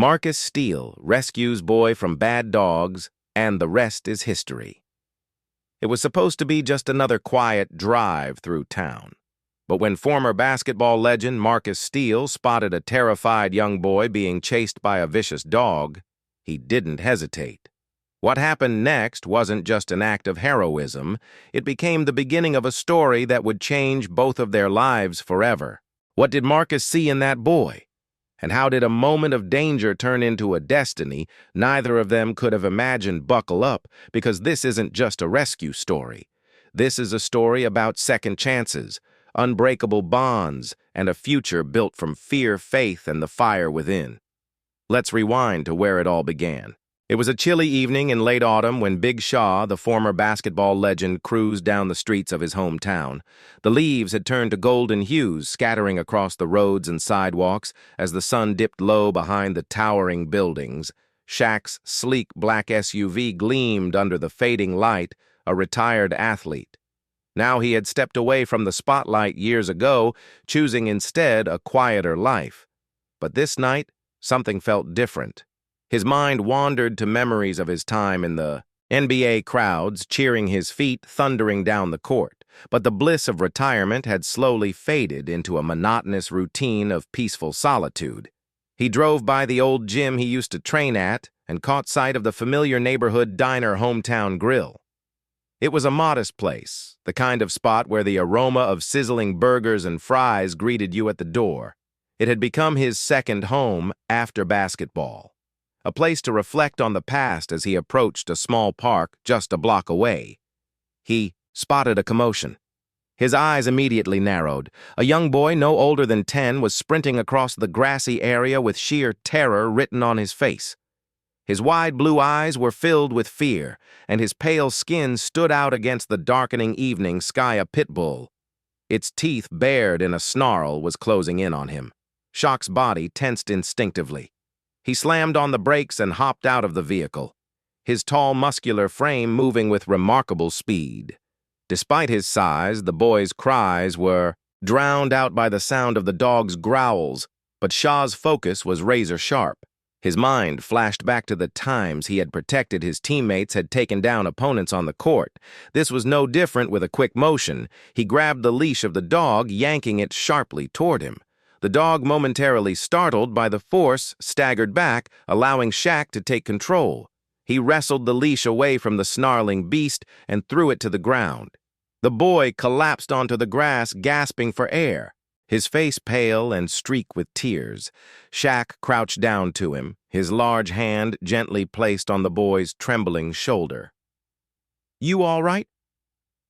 Marcus Steele rescues boy from bad dogs, and the rest is history. It was supposed to be just another quiet drive through town. But when former basketball legend Marcus Steele spotted a terrified young boy being chased by a vicious dog, he didn't hesitate. What happened next wasn't just an act of heroism, it became the beginning of a story that would change both of their lives forever. What did Marcus see in that boy? And how did a moment of danger turn into a destiny neither of them could have imagined? Buckle up, because this isn't just a rescue story. This is a story about second chances, unbreakable bonds, and a future built from fear, faith, and the fire within. Let's rewind to where it all began. It was a chilly evening in late autumn when Big Shaq, the former basketball legend, cruised down the streets of his hometown. The leaves had turned to golden hues, scattering across the roads and sidewalks as the sun dipped low behind the towering buildings. Shaq's sleek black SUV gleamed under the fading light, a retired athlete. Now he had stepped away from the spotlight years ago, choosing instead a quieter life. But this night, something felt different. His mind wandered to memories of his time in the NBA crowds, cheering his feet thundering down the court. But the bliss of retirement had slowly faded into a monotonous routine of peaceful solitude. He drove by the old gym he used to train at and caught sight of the familiar neighborhood diner Hometown Grill. It was a modest place, the kind of spot where the aroma of sizzling burgers and fries greeted you at the door. It had become his second home after basketball. A place to reflect on the past as he approached a small park just a block away. He spotted a commotion. His eyes immediately narrowed. A young boy no older than 10 was sprinting across the grassy area with sheer terror written on his face. His wide blue eyes were filled with fear, and his pale skin stood out against the darkening evening sky. A pit bull, its teeth bared in a snarl, was closing in on him. Shaq's body tensed instinctively. He slammed on the brakes and hopped out of the vehicle, his tall, muscular frame moving with remarkable speed. Despite his size, the boy's cries were drowned out by the sound of the dog's growls, but Shaq's focus was razor-sharp. His mind flashed back to the times he had protected his teammates, had taken down opponents on the court. This was no different. With a quick motion, he grabbed the leash of the dog, yanking it sharply toward him. The dog, momentarily startled by the force, staggered back, allowing Shaq to take control. He wrestled the leash away from the snarling beast and threw it to the ground. The boy collapsed onto the grass, gasping for air, his face pale and streaked with tears. Shaq crouched down to him, his large hand gently placed on the boy's trembling shoulder. "You all right?"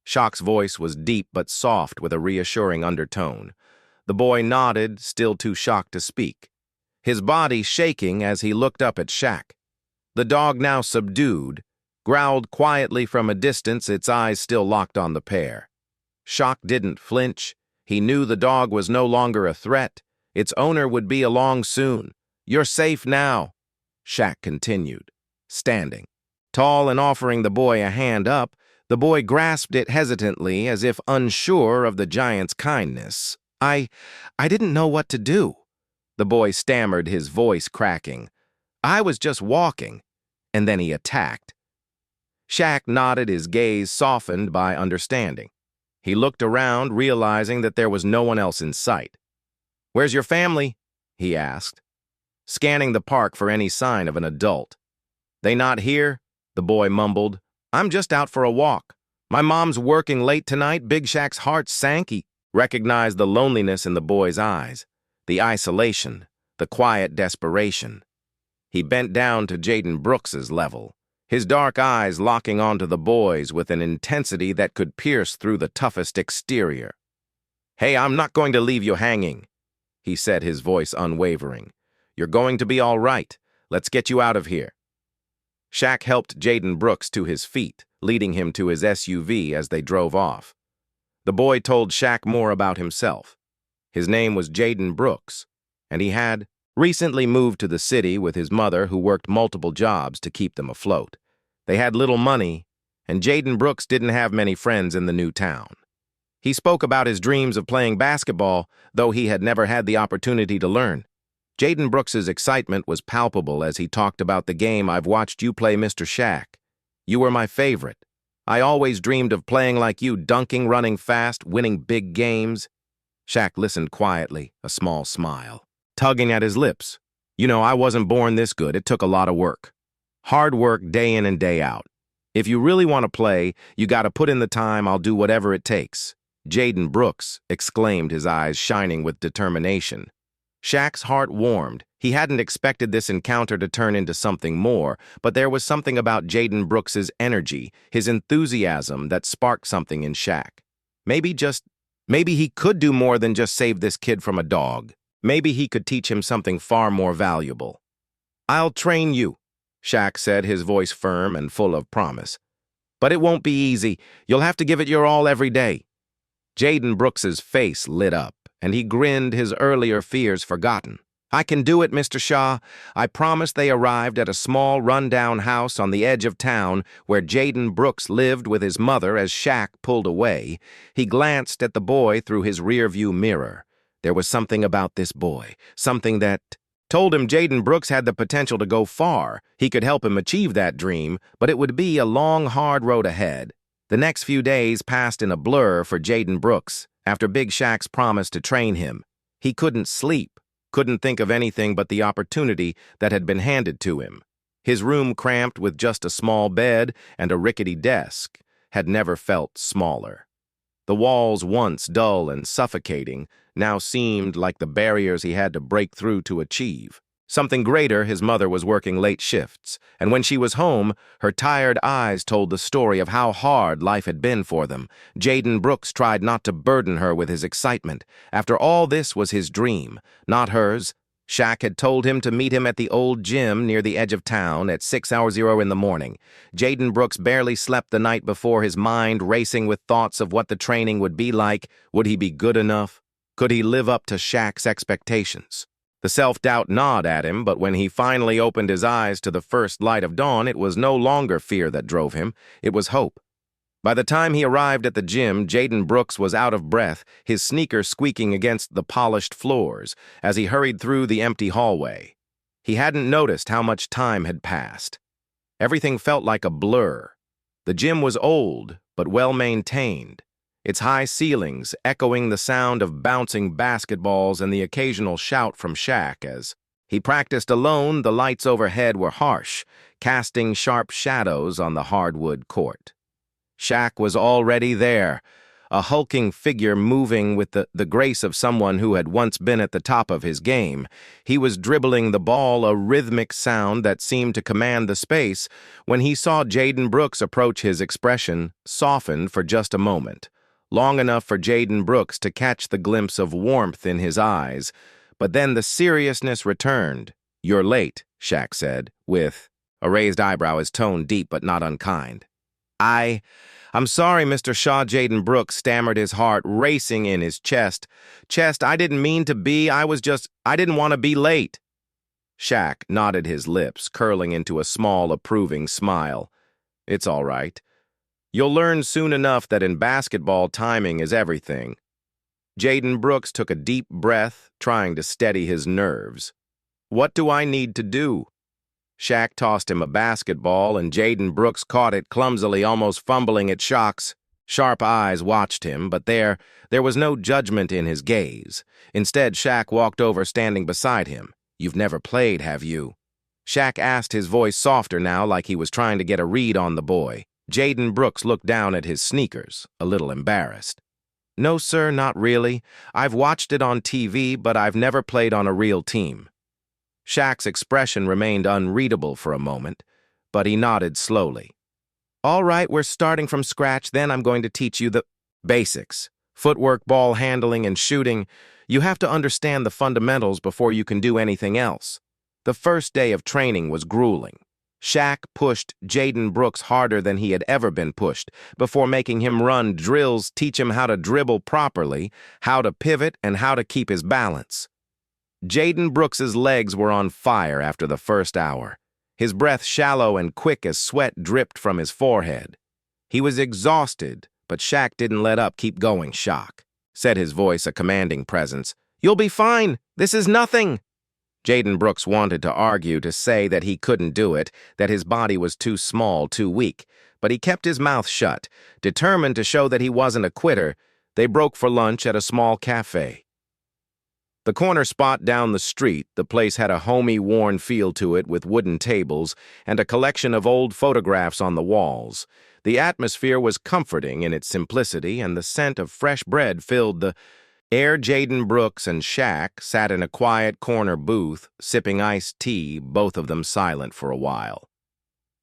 Shaq's voice was deep but soft with a reassuring undertone. The boy nodded, still too shocked to speak, his body shaking as he looked up at Shaq. The dog, now subdued, growled quietly from a distance, its eyes still locked on the pair. Shaq didn't flinch. He knew the dog was no longer a threat. Its owner would be along soon. "You're safe now," Shaq continued, standing tall and offering the boy a hand up. The boy grasped it hesitantly, as if unsure of the giant's kindness. I didn't know what to do," the boy stammered, his voice cracking. "I was just walking." And then he attacked. Shaq nodded, his gaze softened by understanding. He looked around, realizing that there was no one else in sight. "Where's your family?" he asked, scanning the park for any sign of an adult. "They not here?" the boy mumbled. "I'm just out for a walk. My mom's working late tonight." Big Shaq's heart sank. He recognized the loneliness in the boy's eyes, the isolation, the quiet desperation. He bent down to Jaden Brooks's level, his dark eyes locking onto the boy's with an intensity that could pierce through the toughest exterior. "Hey, I'm not going to leave you hanging," he said, his voice unwavering. "You're going to be all right. Let's get you out of here." Shaq helped Jaden Brooks to his feet, leading him to his SUV as they drove off. The boy told Shaq more about himself. His name was Jaden Brooks, and he had recently moved to the city with his mother, who worked multiple jobs to keep them afloat. They had little money, and Jaden Brooks didn't have many friends in the new town. He spoke about his dreams of playing basketball, though he had never had the opportunity to learn. Jaden Brooks's excitement was palpable as he talked about the game. "I've watched you play, Mr. Shaq. You were my favorite. I always dreamed of playing like you, dunking, running fast, winning big games." Shaq listened quietly, a small smile, tugging at his lips. "You know, I wasn't born this good. It took a lot of work. Hard work day in and day out. If you really want to play, you got to put in the time. I'll do whatever it takes." "Jaden Brooks," exclaimed, his eyes shining with determination. Shaq's heart warmed. He hadn't expected this encounter to turn into something more, but there was something about Jaden Brooks's energy, his enthusiasm, that sparked something in Shaq. Maybe he could do more than just save this kid from a dog. Maybe he could teach him something far more valuable. "I'll train you," Shaq said, his voice firm and full of promise. "But it won't be easy. You'll have to give it your all every day." Jaden Brooks's face lit up, and he grinned, his earlier fears forgotten. "I can do it, Mr. Shaw." I promised. They arrived at a small, run-down house on the edge of town where Jaden Brooks lived with his mother. As Shaq pulled away, he glanced at the boy through his rearview mirror. There was something about this boy, something that told him Jaden Brooks had the potential to go far. He could help him achieve that dream, but it would be a long, hard road ahead. The next few days passed in a blur for Jaden Brooks. After Big Shaq's promise to train him, he couldn't sleep, couldn't think of anything but the opportunity that had been handed to him. His room, cramped with just a small bed and a rickety desk, had never felt smaller. The walls, once dull and suffocating, now seemed like the barriers he had to break through to achieve something greater. His mother was working late shifts, and when she was home, her tired eyes told the story of how hard life had been for them. Jaden Brooks tried not to burden her with his excitement. After all, this was his dream, not hers. Shaq had told him to meet him at the old gym near the edge of town at 6:00 in the morning. Jaden Brooks barely slept the night before, his mind racing with thoughts of what the training would be like. Would he be good enough? Could he live up to Shaq's expectations? The self-doubt gnawed at him, but when he finally opened his eyes to the first light of dawn, it was no longer fear that drove him, it was hope. By the time he arrived at the gym, Jaden Brooks was out of breath, his sneakers squeaking against the polished floors as he hurried through the empty hallway. He hadn't noticed how much time had passed. Everything felt like a blur. The gym was old, but well-maintained, its high ceilings echoing the sound of bouncing basketballs and the occasional shout from Shaq. As he practiced alone, the lights overhead were harsh, casting sharp shadows on the hardwood court. Shaq was already there, a hulking figure moving with the grace of someone who had once been at the top of his game. He was dribbling the ball, a rhythmic sound that seemed to command the space. When he saw Jaden Brooks approach, his expression softened for just a moment, long enough for Jaden Brooks to catch the glimpse of warmth in his eyes. But then the seriousness returned. "You're late," Shaq said, with a raised eyebrow, his tone deep but not unkind. I'm sorry, Mr. Shaw," Jaden Brooks stammered, his heart racing in his chest. "I didn't mean to be. I didn't want to be late." Shaq nodded, his lips curling into a small, approving smile. "It's all right. You'll learn soon enough that in basketball, timing is everything." Jaden Brooks took a deep breath, trying to steady his nerves. "What do I need to do?" Shaq tossed him a basketball, and Jaden Brooks caught it clumsily, almost fumbling at Shaq's. Sharp eyes watched him, but there was no judgment in his gaze. Instead, Shaq walked over, standing beside him. "You've never played, have you?" Shaq asked, his voice softer now, like he was trying to get a read on the boy. Jaden Brooks looked down at his sneakers, a little embarrassed. "No, sir, not really. I've watched it on TV, but I've never played on a real team." Shaq's expression remained unreadable for a moment, but he nodded slowly. "All right, we're starting from scratch. Then I'm going to teach you the basics. Footwork, ball handling, and shooting. You have to understand the fundamentals before you can do anything else." The first day of training was grueling. Shaq pushed Jaden Brooks harder than he had ever been pushed, before making him run drills, teach him how to dribble properly, how to pivot, and how to keep his balance. Jaden Brooks's legs were on fire after the first hour, his breath shallow and quick as sweat dripped from his forehead. He was exhausted, but Shaq didn't let up. "Keep going, Shaq," said his voice, a commanding presence. "You'll be fine. This is nothing." Jaden Brooks wanted to argue, to say that he couldn't do it, that his body was too small, too weak, but he kept his mouth shut, determined to show that he wasn't a quitter. They broke for lunch at a small cafe. The corner spot down the street, the place had a homey, worn feel to it with wooden tables and a collection of old photographs on the walls. The atmosphere was comforting in its simplicity, and the scent of fresh bread filled the air. Jaden Brooks and Shaq sat in a quiet corner booth, sipping iced tea, both of them silent for a while.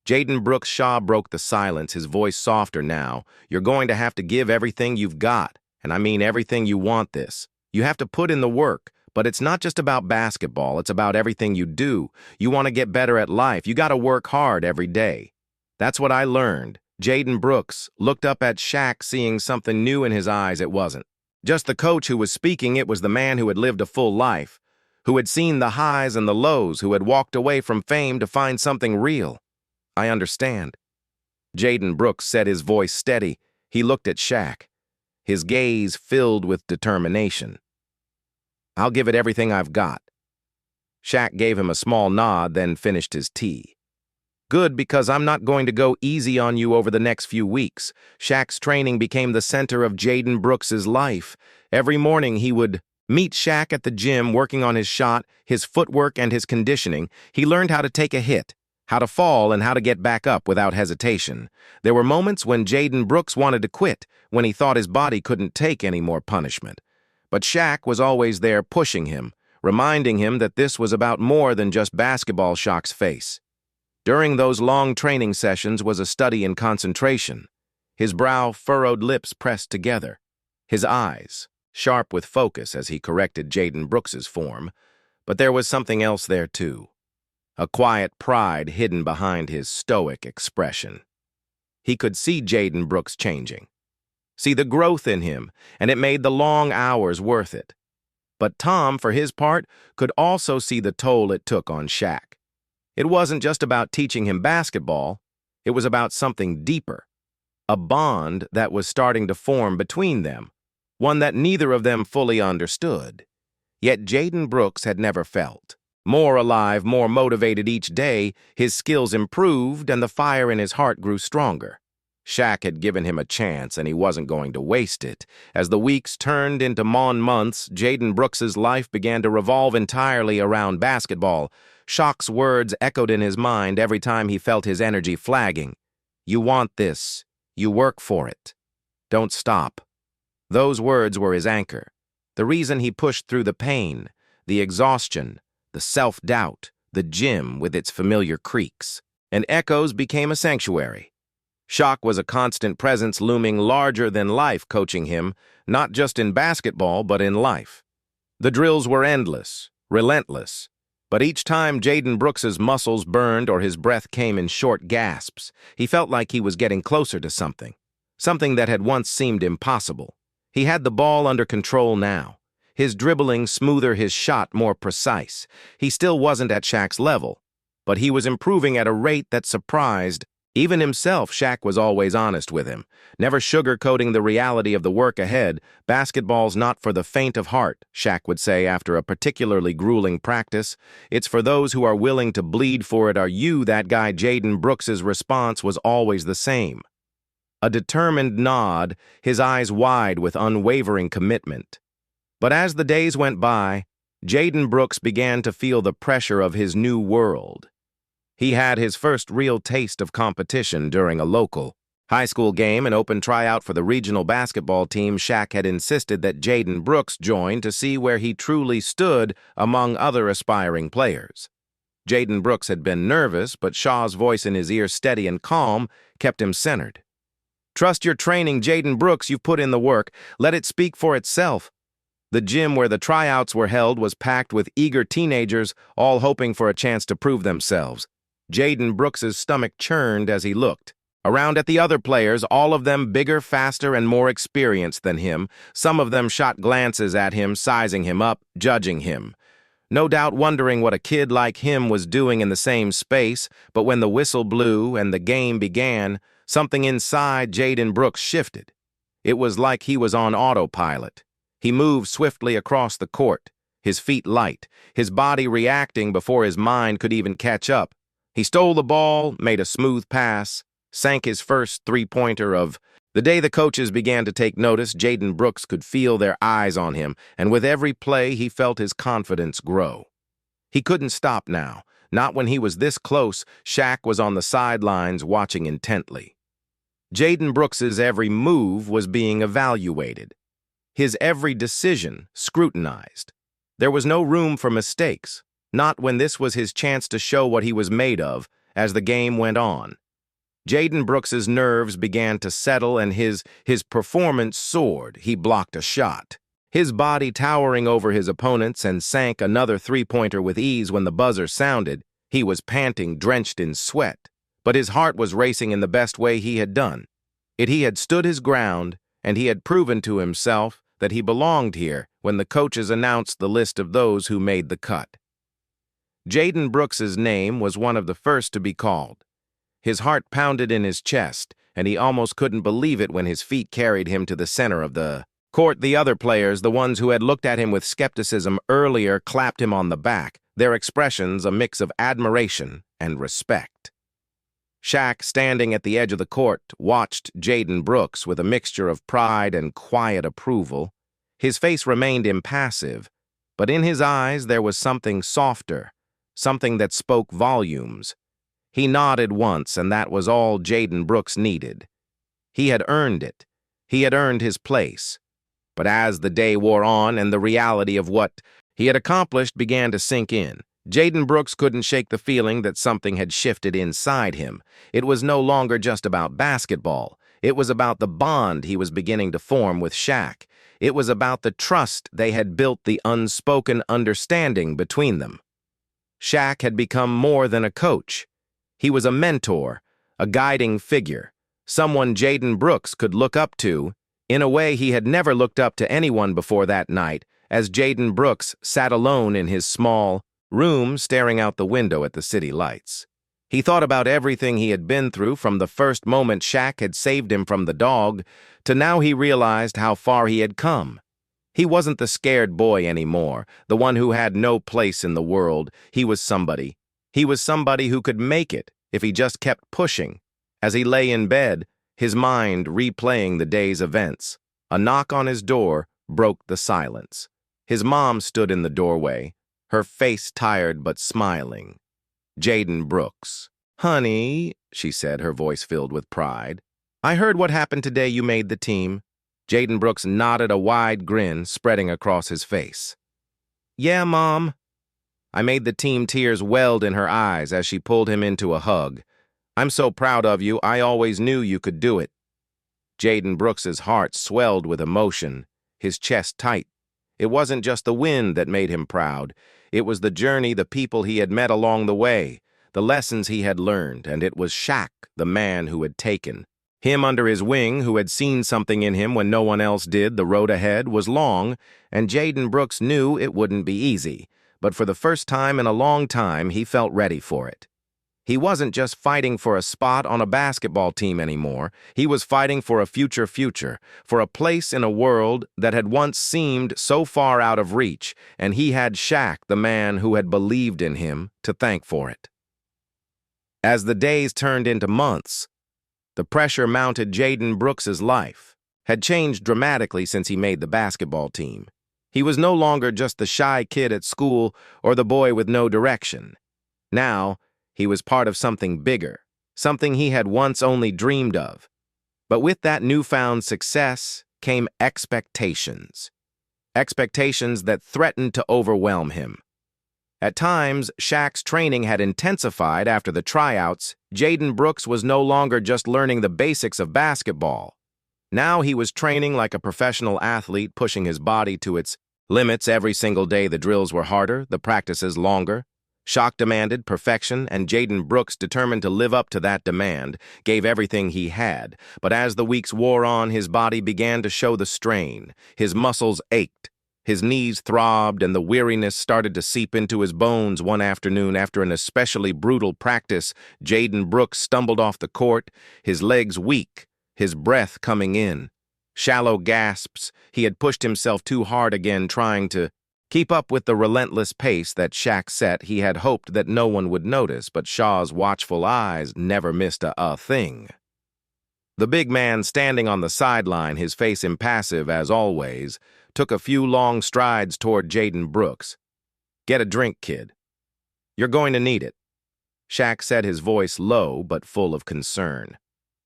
Jaden Brooks' jaw broke the silence, his voice softer now. "You're going to have to give everything you've got, and I mean everything you want this. You have to put in the work, but it's not just about basketball, it's about everything you do. You want to get better at life, you got to work hard every day." That's what I learned. Jaden Brooks looked up at Shaq, seeing something new in his eyes. It wasn't just the coach who was speaking, it was the man who had lived a full life, who had seen the highs and the lows, who had walked away from fame to find something real. "I understand." Jaden Brooks said, his voice steady. He looked at Shaq, his gaze filled with determination. "I'll give it everything I've got." Shaq gave him a small nod, then finished his tea. "Good, because I'm not going to go easy on you over the next few weeks." Shaq's training became the center of Jaden Brooks's life. Every morning he would meet Shaq at the gym, working on his shot, his footwork, and his conditioning. He learned how to take a hit, how to fall, and how to get back up without hesitation. There were moments when Jaden Brooks wanted to quit, when he thought his body couldn't take any more punishment. But Shaq was always there, pushing him, reminding him that this was about more than just basketball. Shaq's face during those long training sessions was a study in concentration. His brow furrowed, lips pressed together, his eyes sharp with focus as he corrected Jaden Brooks's form. But there was something else there too, a quiet pride hidden behind his stoic expression. He could see Jaden Brooks changing, see the growth in him, and it made the long hours worth it. But Tom, for his part, could also see the toll it took on Shaq. It wasn't just about teaching him basketball, it was about something deeper, a bond that was starting to form between them, one that neither of them fully understood. Yet Jaden Brooks had never felt more alive, more motivated each day. His skills improved, and the fire in his heart grew stronger. Shaq had given him a chance, and he wasn't going to waste it. As the weeks turned into months, Jaden Brooks's life began to revolve entirely around basketball. Shaq's words echoed in his mind every time he felt his energy flagging. "You want this. You work for it. Don't stop." Those words were his anchor, the reason he pushed through the pain, the exhaustion, the self-doubt. The gym with its familiar creaks and echoes became a sanctuary. Shaq was a constant presence, looming larger than life, coaching him, not just in basketball, but in life. The drills were endless, relentless, but each time Jaden Brooks's muscles burned or his breath came in short gasps, he felt like he was getting closer to something that had once seemed impossible. He had the ball under control now, his dribbling smoother, his shot more precise. He still wasn't at Shaq's level, but he was improving at a rate that surprised even himself. Shaq was always honest with him, never sugarcoating the reality of the work ahead. "Basketball's not for the faint of heart," Shaq would say after a particularly grueling practice. "It's for those who are willing to bleed for it." "Are you that guy?" Jaden Brooks's response was always the same, a determined nod, his eyes wide with unwavering commitment. But as the days went by, Jaden Brooks began to feel the pressure of his new world. He had his first real taste of competition during a local high school game, an open tryout for the regional basketball team. Shaq had insisted that Jaden Brooks join to see where he truly stood among other aspiring players. Jaden Brooks had been nervous, but Shaw's voice in his ear, steady and calm, kept him centered. "Trust your training, Jaden Brooks. You've put in the work. Let it speak for itself." The gym where the tryouts were held was packed with eager teenagers, all hoping for a chance to prove themselves. Jaden Brooks's stomach churned as he looked around at the other players, all of them bigger, faster, and more experienced than him. Some of them shot glances at him, sizing him up, judging him, no doubt wondering what a kid like him was doing in the same space. But when the whistle blew and the game began, something inside Jaden Brooks shifted. It was like he was on autopilot. He moved swiftly across the court, his feet light, his body reacting before his mind could even catch up. He stole the ball, made a smooth pass, sank his first three-pointer of the day. The coaches began to take notice. Jaden Brooks could feel their eyes on him, and with every play, he felt his confidence grow. He couldn't stop now. Not when he was this close. Shaq was on the sidelines watching intently. Jaden Brooks's every move was being evaluated, his every decision scrutinized. There was no room for mistakes, not when this was his chance to show what he was made of. As the game went on, Jaden Brooks's nerves began to settle and his performance soared. He blocked a shot, his body towering over his opponents, and sank another three-pointer with ease. When the buzzer sounded, he was panting, drenched in sweat, but his heart was racing in the best way he had done. He had stood his ground, and he had proven to himself that he belonged here when the coaches announced the list of those who made the cut. Jaden Brooks's name was one of the first to be called. His heart pounded in his chest, and he almost couldn't believe it when his feet carried him to the center of the court. The other players, the ones who had looked at him with skepticism earlier, clapped him on the back, their expressions a mix of admiration and respect. Shaq, standing at the edge of the court, watched Jaden Brooks with a mixture of pride and quiet approval. His face remained impassive, but in his eyes there was something softer, something that spoke volumes. He nodded once, and that was all Jaden Brooks needed. He had earned it. He had earned his place. But as the day wore on and the reality of what he had accomplished began to sink in, Jaden Brooks couldn't shake the feeling that something had shifted inside him. It was no longer just about basketball. It was about the bond he was beginning to form with Shaq. It was about the trust they had built, the unspoken understanding between them. Shaq had become more than a coach. He was a mentor, a guiding figure, someone Jaden Brooks could look up to in a way he had never looked up to anyone before. That night, as Jaden Brooks sat alone in his small room staring out the window at the city lights, he thought about everything he had been through, from the first moment Shaq had saved him from the dog to now. He realized how far he had come. He wasn't the scared boy anymore, the one who had no place in the world. He was somebody. He was somebody who could make it if he just kept pushing. As he lay in bed, his mind replaying the day's events, a knock on his door broke the silence. His mom stood in the doorway, her face tired but smiling. Jaden Brooks. "Honey," she said, her voice filled with pride, "I heard what happened today. You made the team." Jaden Brooks nodded, a wide grin spreading across his face. "Yeah, Mom." "I made the team." Tears welled in her eyes as she pulled him into a hug. "I'm so proud of you. I always knew you could do it." Jaden Brooks's heart swelled with emotion, his chest tight. It wasn't just the win that made him proud. It was the journey, the people he had met along the way, the lessons he had learned, and it was Shaq, the man who had taken him under his wing, who had seen something in him when no one else did. The road ahead was long, and Jaden Brooks knew it wouldn't be easy, but for the first time in a long time, he felt ready for it. He wasn't just fighting for a spot on a basketball team anymore. He was fighting for a future, for a place in a world that had once seemed so far out of reach, and he had Shaq, the man who had believed in him, to thank for it. As the days turned into months, the pressure mounted. Jaden Brooks's life had changed dramatically since he made the basketball team. He was no longer just the shy kid at school or the boy with no direction. Now, he was part of something bigger, something he had once only dreamed of. But with that newfound success came expectations. Expectations that threatened to overwhelm him. At times, Shaq's training had intensified after the tryouts. Jaden Brooks was no longer just learning the basics of basketball. Now he was training like a professional athlete, pushing his body to its limits every single day. The drills were harder, the practices longer. Shaq demanded perfection, and Jaden Brooks, determined to live up to that demand, gave everything he had. But as the weeks wore on, his body began to show the strain. His muscles ached, his knees throbbed, and the weariness started to seep into his bones. One afternoon, after an especially brutal practice, Jaden Brooks stumbled off the court, his legs weak, his breath coming in. Shallow gasps. He had pushed himself too hard again, trying to Keep up with the relentless pace that Shaq set. He had hoped that no one would notice, but Shaw's watchful eyes never missed a thing. The big man standing on the sideline, his face impassive as always, took a few long strides toward Jaden Brooks. "Get a drink, kid. You're going to need it." Shaq said, his voice low but full of concern.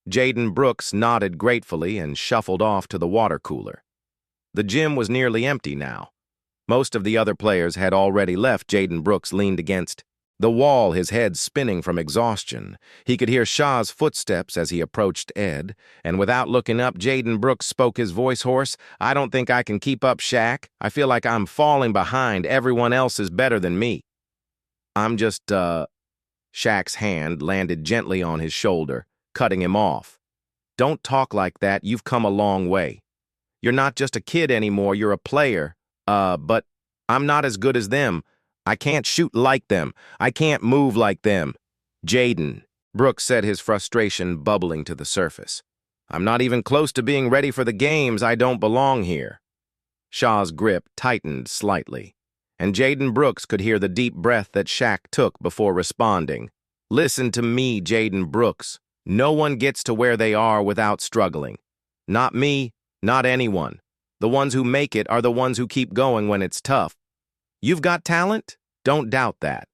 Jaden Brooks nodded gratefully and shuffled off to the water cooler. The gym was nearly empty now. Most of the other players had already left. Jaden Brooks leaned against the wall, his head spinning from exhaustion. He could hear Shaw's footsteps as he approached Ed, and without looking up, Jaden Brooks spoke, his voice hoarse. "I don't think I can keep up, Shaq. I feel like I'm falling behind. Everyone else is better than me." "I'm just, Shaq's hand landed gently on his shoulder, cutting him off. "Don't talk like that. You've come a long way. You're not just a kid anymore, you're a player. But I'm not as good as them. I can't shoot like them. I can't move like them." "Jaden," Brooks said, his frustration bubbling to the surface. "I'm not even close to being ready for the games. I don't belong here." Shaw's grip tightened slightly, and Jaden Brooks could hear the deep breath that Shaq took before responding. "Listen to me, Jaden Brooks. No one gets to where they are without struggling. Not me, not anyone. The ones who make it are the ones who keep going when it's tough. You've got talent, don't doubt that.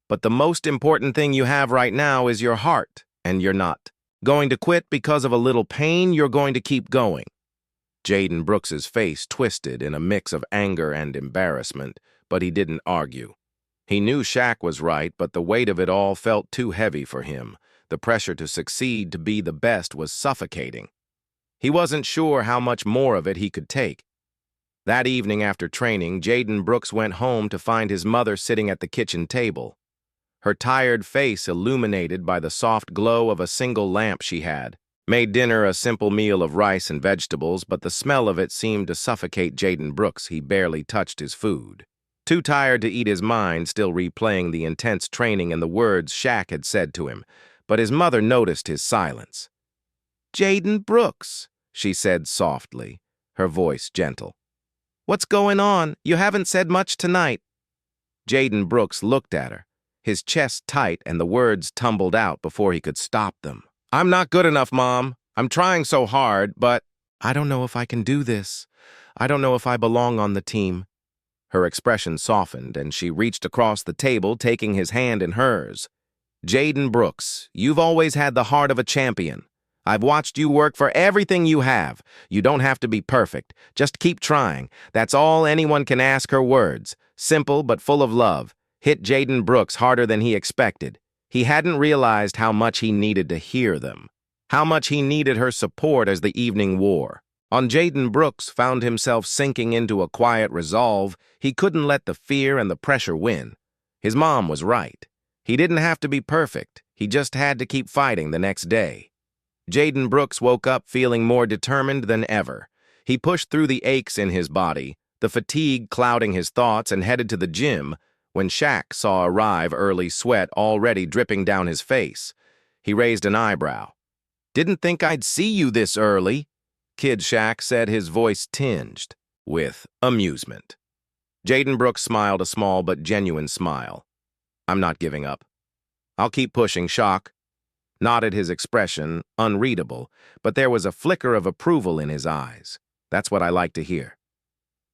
But the most important thing you have right now is your heart, and you're not going to quit because of a little pain. You're going to keep going." Jaden Brooks's face twisted in a mix of anger and embarrassment, but he didn't argue. He knew Shaq was right, but the weight of it all felt too heavy for him. The pressure to succeed, to be the best, was suffocating. He wasn't sure how much more of it he could take. That evening after training, Jaden Brooks went home to find his mother sitting at the kitchen table. Her tired face illuminated by the soft glow of a single lamp she had made dinner, a simple meal of rice and vegetables, but the smell of it seemed to suffocate Jaden Brooks. He barely touched his food. Too tired to eat, his mind still replaying the intense training and the words Shaq had said to him. But his mother noticed his silence. "Jaden Brooks," she said softly, her voice gentle. "What's going on? You haven't said much tonight." Jaden Brooks looked at her, his chest tight, and the words tumbled out before he could stop them. "I'm not good enough, Mom. I'm trying so hard, but I don't know if I can do this. I don't know if I belong on the team." Her expression softened, and she reached across the table, taking his hand in hers. "Jaden Brooks, you've always had the heart of a champion. I've watched you work for everything you have. You don't have to be perfect. Just keep trying. That's all anyone can ask." Her words, simple but full of love, hit Jaden Brooks harder than he expected. He hadn't realized how much he needed to hear them, how much he needed her support as the evening wore. Jaden Brooks found himself sinking into a quiet resolve. He couldn't let the fear and the pressure win. His mom was right. He didn't have to be perfect. He just had to keep fighting the next day. Jaden Brooks woke up feeling more determined than ever. He pushed through the aches in his body, the fatigue clouding his thoughts, and headed to the gym when Shaq saw arrive, early, sweat already dripping down his face. He raised an eyebrow. "Didn't think I'd see you this early," Kid Shaq said, his voice tinged with amusement. Jaden Brooks smiled, a small but genuine smile. "I'm not giving up. I'll keep pushing." Shaq nodded, his expression unreadable, but there was a flicker of approval in his eyes. "That's what I like to hear."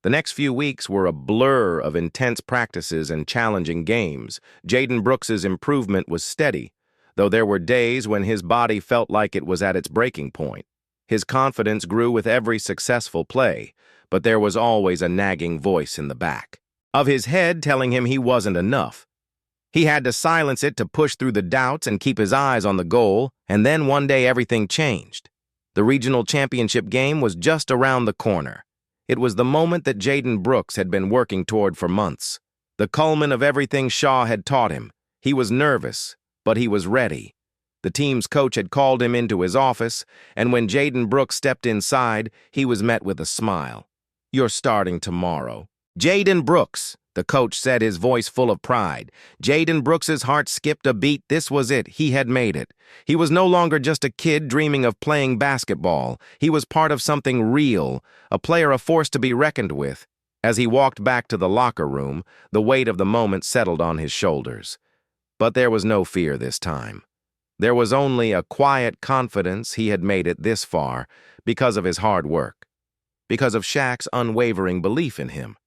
The next few weeks were a blur of intense practices and challenging games. Jaden Brooks's improvement was steady, though there were days when his body felt like it was at its breaking point. His confidence grew with every successful play, but there was always a nagging voice in the back of his head telling him he wasn't enough. He had to silence it to push through the doubts and keep his eyes on the goal, and then one day everything changed. The regional championship game was just around the corner. It was the moment that Jaden Brooks had been working toward for months, the culmin of everything Shaw had taught him. He was nervous, but he was ready. The team's coach had called him into his office, and when Jaden Brooks stepped inside, he was met with a smile. "You're starting tomorrow." "Jaden Brooks," the coach said, his voice full of pride. Jaden Brooks's heart skipped a beat. This was it. He had made it. He was no longer just a kid dreaming of playing basketball. He was part of something real, a player, a force to be reckoned with. As he walked back to the locker room, the weight of the moment settled on his shoulders. But there was no fear this time. There was only a quiet confidence he had made it this far because of his hard work, because of Shaq's unwavering belief in him.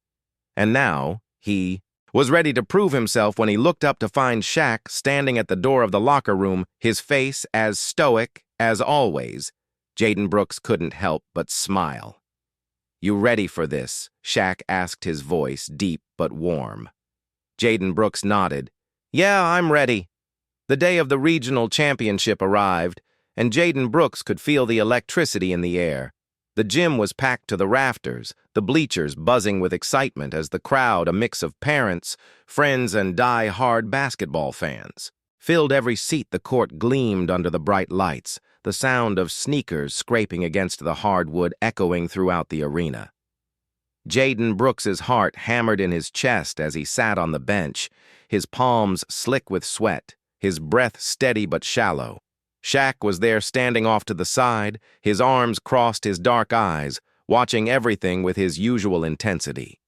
And now, he was ready to prove himself when he looked up to find Shaq standing at the door of the locker room, his face as stoic as always. Jaden Brooks couldn't help but smile. "You ready for this?" Shaq asked, his voice deep but warm. Jaden Brooks nodded. "Yeah, I'm ready." The day of the regional championship arrived, and Jaden Brooks could feel the electricity in the air. The gym was packed to the rafters, the bleachers buzzing with excitement as the crowd, a mix of parents, friends, and die-hard basketball fans, filled every seat. The court gleamed under the bright lights, the sound of sneakers scraping against the hardwood echoing throughout the arena. Jaden Brooks's heart hammered in his chest as he sat on the bench, his palms slick with sweat, his breath steady but shallow. Shaq was there standing off to the side, his arms crossed his dark eyes, watching everything with his usual intensity.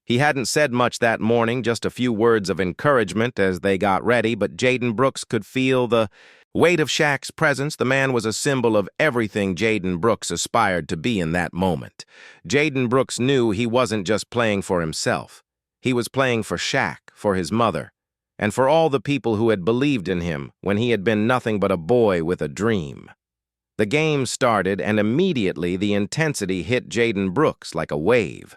He hadn't said much that morning, just a few words of encouragement as they got ready, but Jaden Brooks could feel the weight of Shaq's presence. The man was a symbol of everything Jaden Brooks aspired to be in that moment. Jaden Brooks knew he wasn't just playing for himself. He was playing for Shaq, for his mother, and for all the people who had believed in him when he had been nothing but a boy with a dream. The game started, and immediately the intensity hit Jaden Brooks like a wave.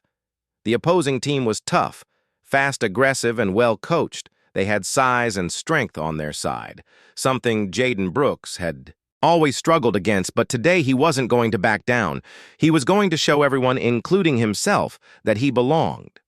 The opposing team was tough, fast, aggressive, and well-coached. They had size and strength on their side, something Jaden Brooks had always struggled against, but today he wasn't going to back down. He was going to show everyone, including himself, that he belonged.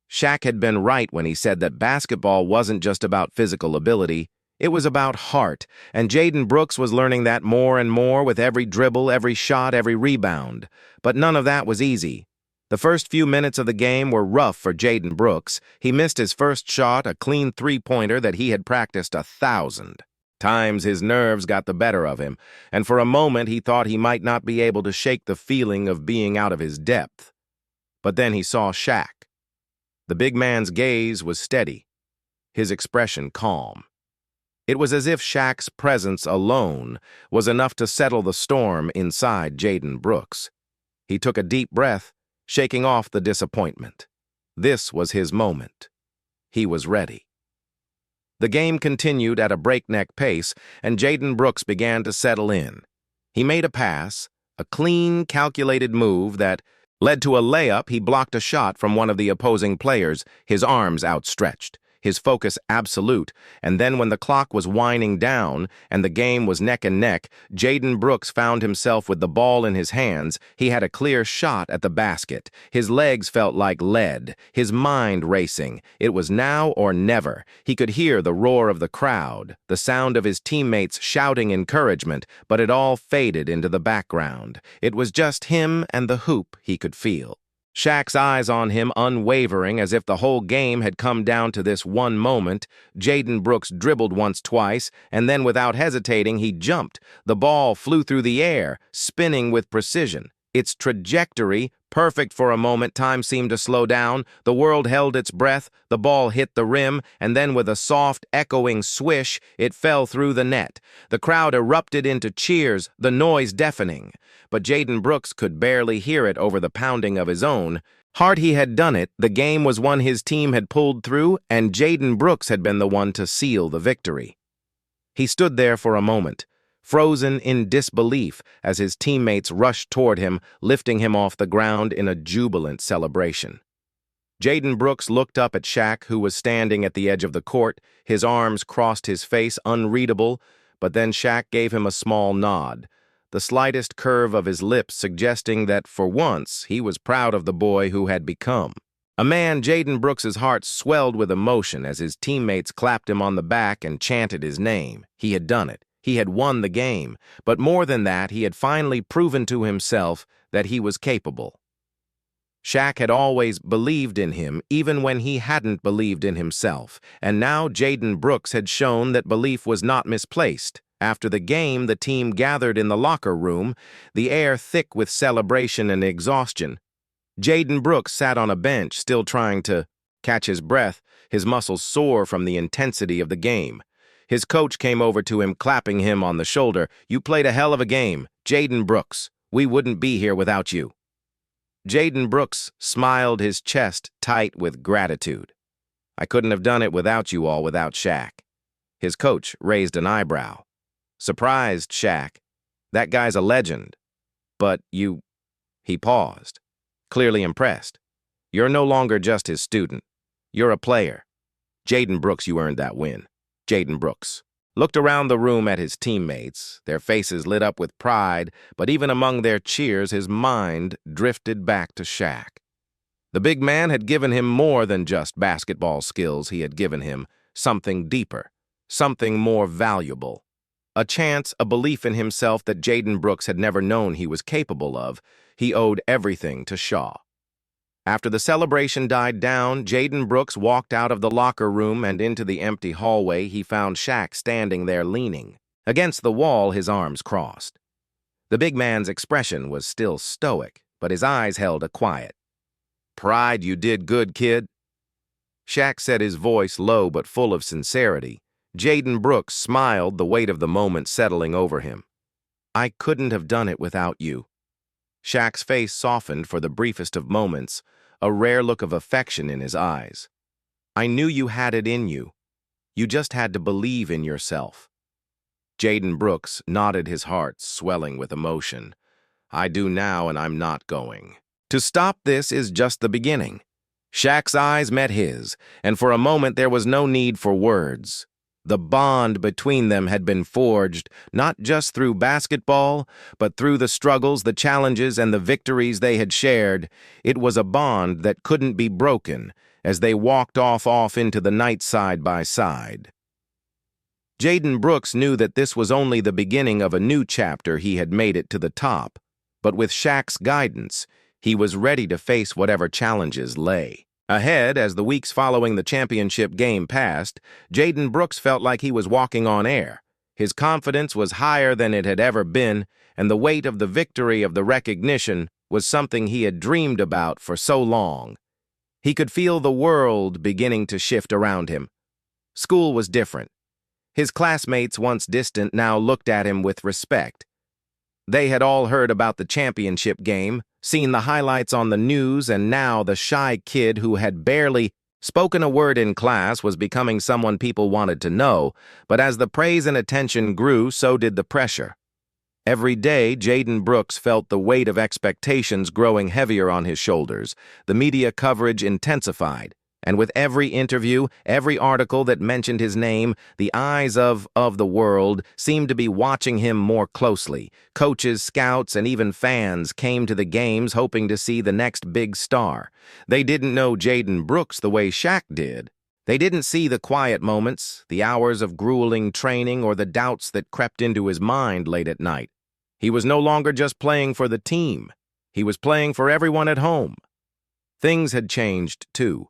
Shaq had been right when he said that basketball wasn't just about physical ability, it was about heart, and Jaden Brooks was learning that more and more with every dribble, every shot, every rebound. But none of that was easy. The first few minutes of the game were rough for Jaden Brooks. He missed his first shot, a clean three-pointer that he had practiced 1,000 times. His nerves got the better of him, and for a moment he thought he might not be able to shake the feeling of being out of his depth. But then he saw Shaq. The big man's gaze was steady, his expression calm. It was as if Shaq's presence alone was enough to settle the storm inside Jaden Brooks. He took a deep breath, shaking off the disappointment. This was his moment. He was ready. The game continued at a breakneck pace, and Jaden Brooks began to settle in. He made a pass, a clean, calculated move that led to a layup. He blocked a shot from one of the opposing players, his arms outstretched, his focus absolute, and then when the clock was winding down and the game was neck and neck, Jaden Brooks found himself with the ball in his hands. He had a clear shot at the basket. His legs felt like lead, his mind racing. It was now or never. He could hear the roar of the crowd, the sound of his teammates shouting encouragement, but it all faded into the background. It was just him and the hoop he could feel. Shaq's eyes on him, unwavering, as if the whole game had come down to this one moment. Jaden Brooks dribbled once, twice, and then without hesitating, he jumped. The ball flew through the air, spinning with precision. Its trajectory, perfect for a moment, time seemed to slow down. The world held its breath, the ball hit the rim, and then with a soft, echoing swish, it fell through the net. The crowd erupted into cheers, the noise deafening. But Jaden Brooks could barely hear it over the pounding of his own heart. He had done it. The game was one his team had pulled through, and Jaden Brooks had been the one to seal the victory. He stood there for a moment, frozen in disbelief as his teammates rushed toward him, lifting him off the ground in a jubilant celebration. Jaden Brooks looked up at Shaq, who was standing at the edge of the court, his arms crossed, his face unreadable, but then Shaq gave him a small nod, the slightest curve of his lips suggesting that, for once, he was proud of the boy who had become a man. Jaden Brooks's heart swelled with emotion as his teammates clapped him on the back and chanted his name. He had done it. He had won the game. But more than that, he had finally proven to himself that he was capable. Shaq had always believed in him, even when he hadn't believed in himself, and now Jaden Brooks had shown that belief was not misplaced. After the game, the team gathered in the locker room, the air thick with celebration and exhaustion. Jaden Brooks sat on a bench, still trying to catch his breath, his muscles sore from the intensity of the game. His coach came over to him, clapping him on the shoulder. "You played a hell of a game, Jaden Brooks. We wouldn't be here without you." Jaden Brooks smiled, his chest tight with gratitude. "I couldn't have done it without you all, without Shaq." His coach raised an eyebrow. "Surprised, Shaq. That guy's a legend. But you—" He paused, clearly impressed. "You're no longer just his student. You're a player. Jaden Brooks, you earned that win." Jaden Brooks looked around the room at his teammates, their faces lit up with pride, but even among their cheers, his mind drifted back to Shaq. The big man had given him more than just basketball skills. He had given him something deeper, something more valuable. A chance, a belief in himself that Jaden Brooks had never known he was capable of. He owed everything to Shaw. After the celebration died down, Jaden Brooks walked out of the locker room and into the empty hallway. He found Shaq standing there leaning against the wall, his arms crossed. The big man's expression was still stoic, but his eyes held a quiet. "Pride, you did good, kid." Shaq said, his voice low but full of sincerity. Jaden Brooks smiled, the weight of the moment settling over him. "I couldn't have done it without you." Shaq's face softened for the briefest of moments, a rare look of affection in his eyes. "I knew you had it in you. You just had to believe in yourself." Jaden Brooks nodded, his heart swelling with emotion. "I do now, and I'm not going. To stop this is just the beginning." Shaq's eyes met his, and for a moment there was no need for words. The bond between them had been forged, not just through basketball, but through the struggles, the challenges, and the victories they had shared. It was a bond that couldn't be broken as they walked off into the night side by side. Jaden Brooks knew that this was only the beginning of a new chapter. He had made it to the top, but with Shaq's guidance, he was ready to face whatever challenges lay ahead. As the weeks following the championship game passed, Jaden Brooks felt like he was walking on air. His confidence was higher than it had ever been, and the weight of the victory, of the recognition, was something he had dreamed about for so long. He could feel the world beginning to shift around him. School was different. His classmates, once distant, now looked at him with respect. They had all heard about the championship game, seen the highlights on the news, and now the shy kid who had barely spoken a word in class was becoming someone people wanted to know. But as the praise and attention grew, so did the pressure. Every day, Jaden Brooks felt the weight of expectations growing heavier on his shoulders. The media coverage intensified, and with every interview, every article that mentioned his name, the eyes of the world seemed to be watching him more closely. Coaches, scouts, and even fans came to the games hoping to see the next big star. They didn't know Jaden Brooks the way Shaq did. They didn't see the quiet moments, the hours of grueling training, or the doubts that crept into his mind late at night. He was no longer just playing for the team. He was playing for everyone at home. Things had changed, too.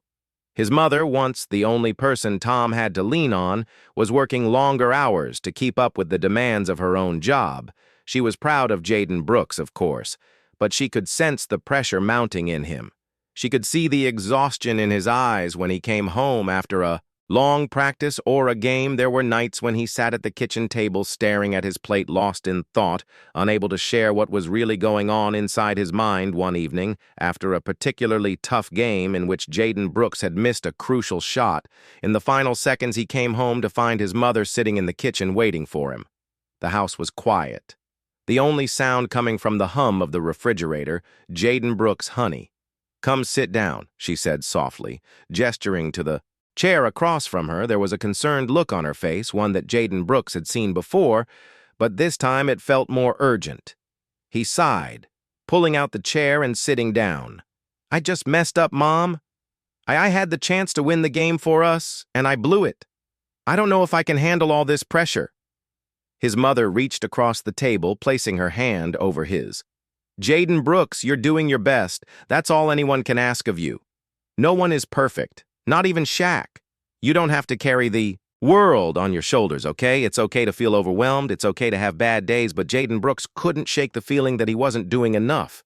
His mother, once the only person Tom had to lean on, was working longer hours to keep up with the demands of her own job. She was proud of Jaden Brooks, of course, but she could sense the pressure mounting in him. She could see the exhaustion in his eyes when he came home after a long practice or a game. There were nights when he sat at the kitchen table staring at his plate, lost in thought, unable to share what was really going on inside his mind. One evening, after a particularly tough game in which Jaden Brooks had missed a crucial shot, in the final seconds he came home to find his mother sitting in the kitchen waiting for him. The house was quiet. The only sound coming from the hum of the refrigerator, Jaden Brooks' honey. "Come sit down," she said softly, gesturing to the chair across from her. There was a concerned look on her face, one that Jaden Brooks had seen before, but this time it felt more urgent. He sighed, pulling out the chair and sitting down. "I just messed up, Mom. I had the chance to win the game for us, and I blew it. I don't know if I can handle all this pressure." His mother reached across the table, placing her hand over his. "Jaden Brooks, you're doing your best. That's all anyone can ask of you. No one is perfect. Not even Shaq. You don't have to carry the world on your shoulders, okay? It's okay to feel overwhelmed. It's okay to have bad days, but Jaden Brooks couldn't shake the feeling that he wasn't doing enough.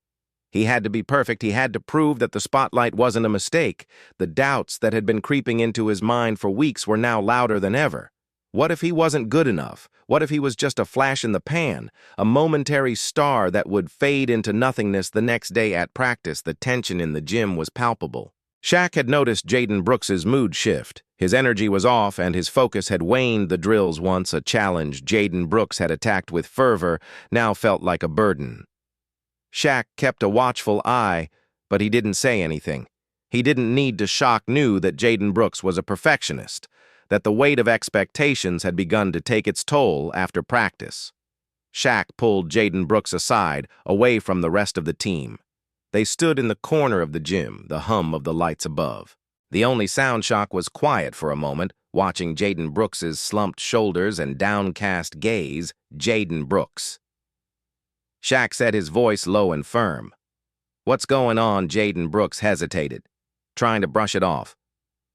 He had to be perfect. He had to prove that the spotlight wasn't a mistake. The doubts that had been creeping into his mind for weeks were now louder than ever. What if he wasn't good enough? What if he was just a flash in the pan, a momentary star that would fade into nothingness the next day at practice? The tension in the gym was palpable. Shaq had noticed Jaden Brooks's mood shift. His energy was off and his focus had waned. The drills, once a challenge Jaden Brooks had attacked with fervor, now felt like a burden. Shaq kept a watchful eye, but he didn't say anything. He didn't need to. Shaq knew that Jaden Brooks was a perfectionist, that the weight of expectations had begun to take its toll after practice. Shaq pulled Jaden Brooks aside, away from the rest of the team. They stood in the corner of the gym, the hum of the lights above. The only sound. Shaq was quiet for a moment, watching Jaden Brooks's slumped shoulders and downcast gaze. Jaden Brooks. Shaq said, his voice low and firm. "What's going on?" Jaden Brooks hesitated, trying to brush it off.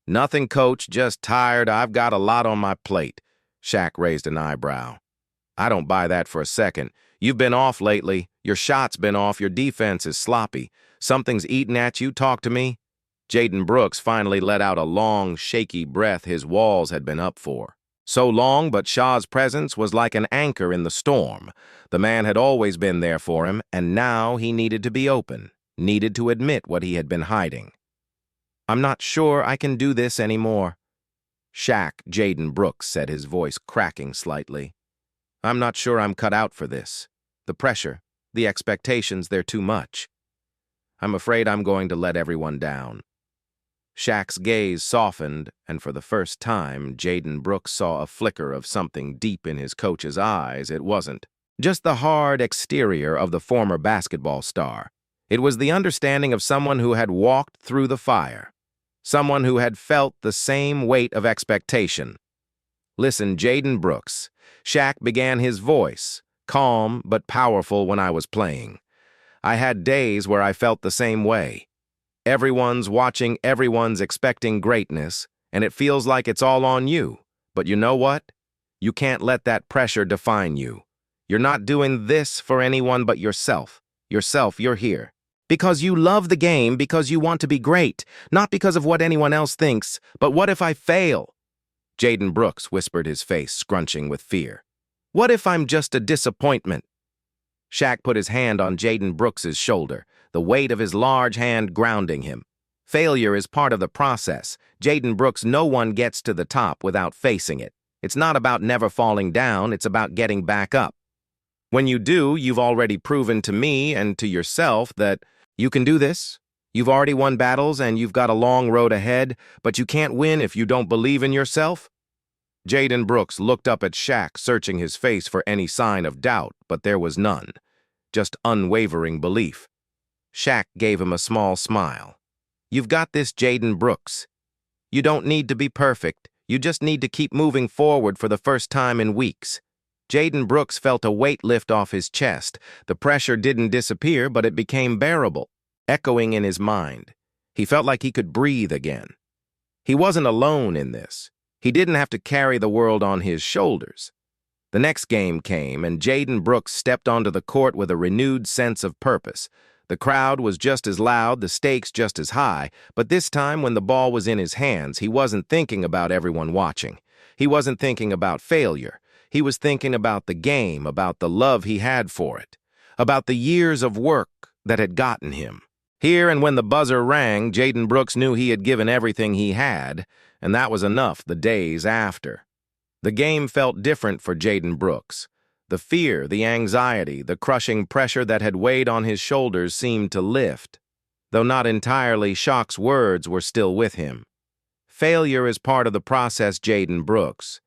"Nothing, coach, just tired. I've got a lot on my plate." Shaq raised an eyebrow. "I don't buy that for a second. You've been off lately. Your shot's been off. Your defense is sloppy. Something's eating at you. Talk to me." Jaden Brooks finally let out a long, shaky breath his walls had been up for. So long, but Shaw's presence was like an anchor in the storm. The man had always been there for him, and now he needed to be open, needed to admit what he had been hiding. "I'm not sure I can do this anymore." "Shaq," Jaden Brooks said, his voice cracking slightly. "I'm not sure I'm cut out for this. The pressure, the expectations, they're too much. I'm afraid I'm going to let everyone down." Shaq's gaze softened, and for the first time, Jaden Brooks saw a flicker of something deep in his coach's eyes. It wasn't just the hard exterior of the former basketball star. It was the understanding of someone who had walked through the fire, someone who had felt the same weight of expectation. "Listen, Jaden Brooks," Shaq began, his voice calm but powerful. "When I was playing, I had days where I felt the same way. Everyone's watching, everyone's expecting greatness, and it feels like it's all on you. But you know what? You can't let that pressure define you. You're not doing this for anyone but yourself. You're here because you love the game, because you want to be great, not because of what anyone else thinks. But what if I fail?" Jaden Brooks whispered, his face scrunching with fear. "What if I'm just a disappointment?" Shaq put his hand on Jaden Brooks's shoulder, the weight of his large hand grounding him. "Failure is part of the process. Jaden Brooks, no one gets to the top without facing it. It's not about never falling down, it's about getting back up. When you do, you've already proven to me and to yourself that you can do this. You've already won battles and you've got a long road ahead, but you can't win if you don't believe in yourself." Jaden Brooks looked up at Shaq, searching his face for any sign of doubt, but there was none, just unwavering belief. Shaq gave him a small smile. "You've got this, Jaden Brooks. You don't need to be perfect. You just need to keep moving forward for the first time in weeks." Jaden Brooks felt a weight lift off his chest. The pressure didn't disappear, but it became bearable, echoing in his mind. He felt like he could breathe again. He wasn't alone in this. He didn't have to carry the world on his shoulders. The next game came, and Jaden Brooks stepped onto the court with a renewed sense of purpose. The crowd was just as loud, the stakes just as high, but this time when the ball was in his hands, he wasn't thinking about everyone watching. He wasn't thinking about failure. He was thinking about the game, about the love he had for it, about the years of work that had gotten him here. And when the buzzer rang, Jaden Brooks knew he had given everything he had, and that was enough the days after. The game felt different for Jaden Brooks. The fear, the anxiety, the crushing pressure that had weighed on his shoulders seemed to lift. Though not entirely, Shaq's words were still with him. Failure is part of the process, Jaden Brooks.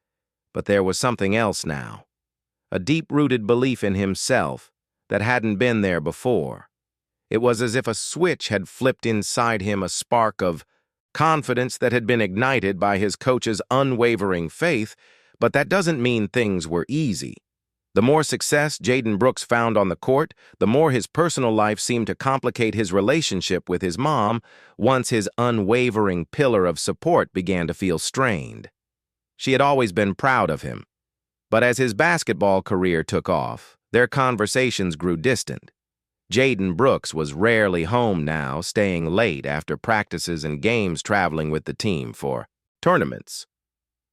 But there was something else now. A deep-rooted belief in himself that hadn't been there before. It was as if a switch had flipped inside him, a spark of confidence that had been ignited by his coach's unwavering faith. But that doesn't mean things were easy. The more success Jaden Brooks found on the court, the more his personal life seemed to complicate his relationship with his mom once his unwavering pillar of support began to feel strained. She had always been proud of him, but as his basketball career took off, their conversations grew distant. Jaden Brooks was rarely home now, staying late after practices and games, traveling with the team for tournaments.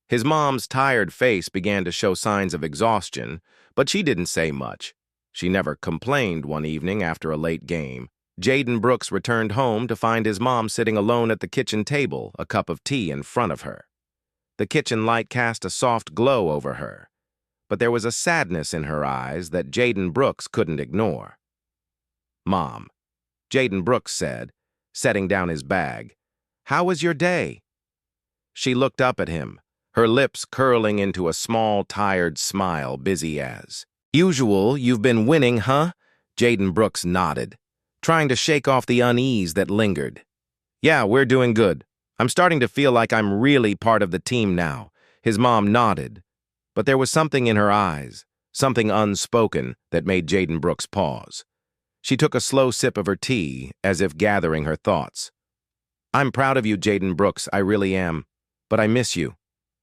His mom's tired face began to show signs of exhaustion, but she didn't say much. She never complained. One evening after a late game, Jaden Brooks returned home to find his mom sitting alone at the kitchen table, a cup of tea in front of her. The kitchen light cast a soft glow over her, but there was a sadness in her eyes that Jaden Brooks couldn't ignore. "Mom," Jaden Brooks said, setting down his bag, "how was your day?" She looked up at him, her lips curling into a small, tired smile, busy as usual. "You've been winning, huh?" Jaden Brooks nodded, trying to shake off the unease that lingered. "Yeah, we're doing good. I'm starting to feel like I'm really part of the team now." His mom nodded, but there was something in her eyes, something unspoken, that made Jaden Brooks pause. She took a slow sip of her tea, as if gathering her thoughts. "I'm proud of you, Jaden Brooks, I really am. But I miss you.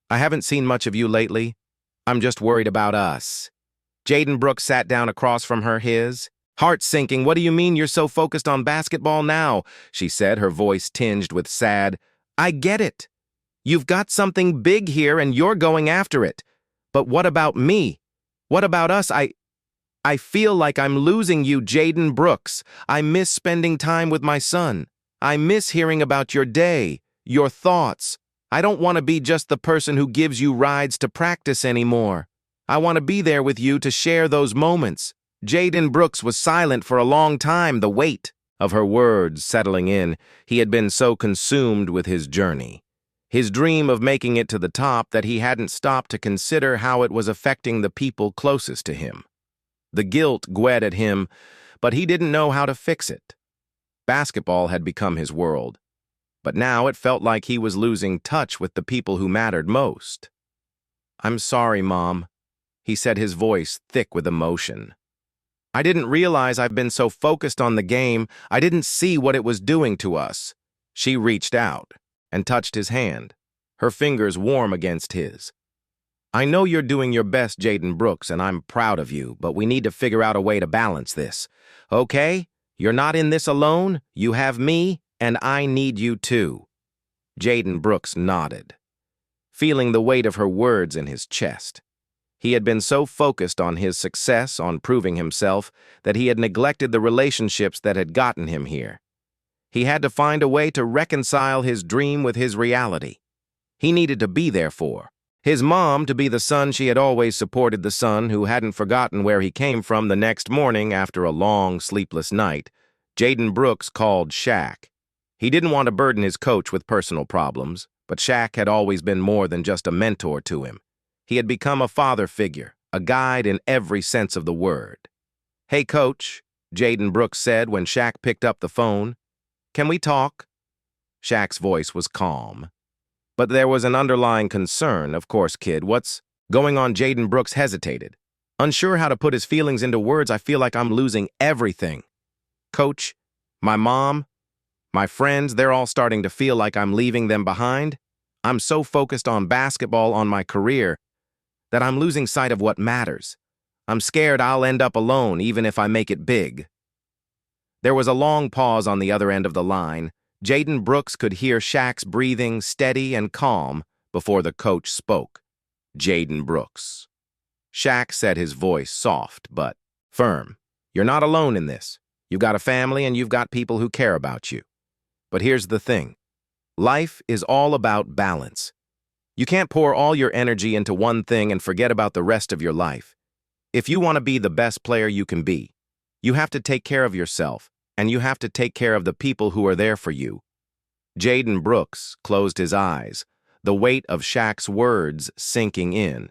I haven't seen much of you lately. I'm just worried about us." Jaden Brooks sat down across from her, his heart sinking. "What do you mean you're so focused on basketball now?" she said, her voice tinged with sad. "I get it. You've got something big here and you're going after it. But what about me? What about us? I feel like I'm losing you, Jaden Brooks. I miss spending time with my son. I miss hearing about your day, your thoughts. I don't want to be just the person who gives you rides to practice anymore. I want to be there with you to share those moments." Jaden Brooks was silent for a long time, the weight of her words settling in. He had been so consumed with his journey, his dream of making it to the top, that he hadn't stopped to consider how it was affecting the people closest to him. The guilt gwed at him, but he didn't know how to fix it. Basketball had become his world, but now it felt like he was losing touch with the people who mattered most. "I'm sorry, Mom," he said, his voice thick with emotion. "I didn't realize I've been so focused on the game, I didn't see what it was doing to us." She reached out and touched his hand, her fingers warm against his. "I know you're doing your best, Jaden Brooks, and I'm proud of you, but we need to figure out a way to balance this. Okay? You're not in this alone. You have me, and I need you too." Jaden Brooks nodded, feeling the weight of her words in his chest. He had been so focused on his success, on proving himself, that he had neglected the relationships that had gotten him here. He had to find a way to reconcile his dream with his reality. He needed to be there for his mom, to be the son she had always supported, the son who hadn't forgotten where he came from. The next morning, after a long, sleepless night, Jaden Brooks called Shaq. He didn't want to burden his coach with personal problems, but Shaq had always been more than just a mentor to him. He had become a father figure, a guide in every sense of the word. "Hey, Coach," Jaden Brooks said when Shaq picked up the phone. "Can we talk?" Shaq's voice was calm, but there was an underlying concern. "Of course, kid. What's going on?" Jaden Brooks hesitated, unsure how to put his feelings into words. "I feel like I'm losing everything. Coach, my mom, my friends, they're all starting to feel like I'm leaving them behind. I'm so focused on basketball, on my career, that I'm losing sight of what matters. I'm scared I'll end up alone, even if I make it big." There was a long pause on the other end of the line. Jaden Brooks could hear Shaq's breathing, steady and calm, before the coach spoke. "Jaden Brooks." Shaq said, his voice soft but firm. "You're not alone in this. You've got a family and you've got people who care about you. But here's the thing. Life is all about balance. You can't pour all your energy into one thing and forget about the rest of your life. If you want to be the best player you can be, you have to take care of yourself, and you have to take care of the people who are there for you." Jaden Brooks closed his eyes, the weight of Shaq's words sinking in.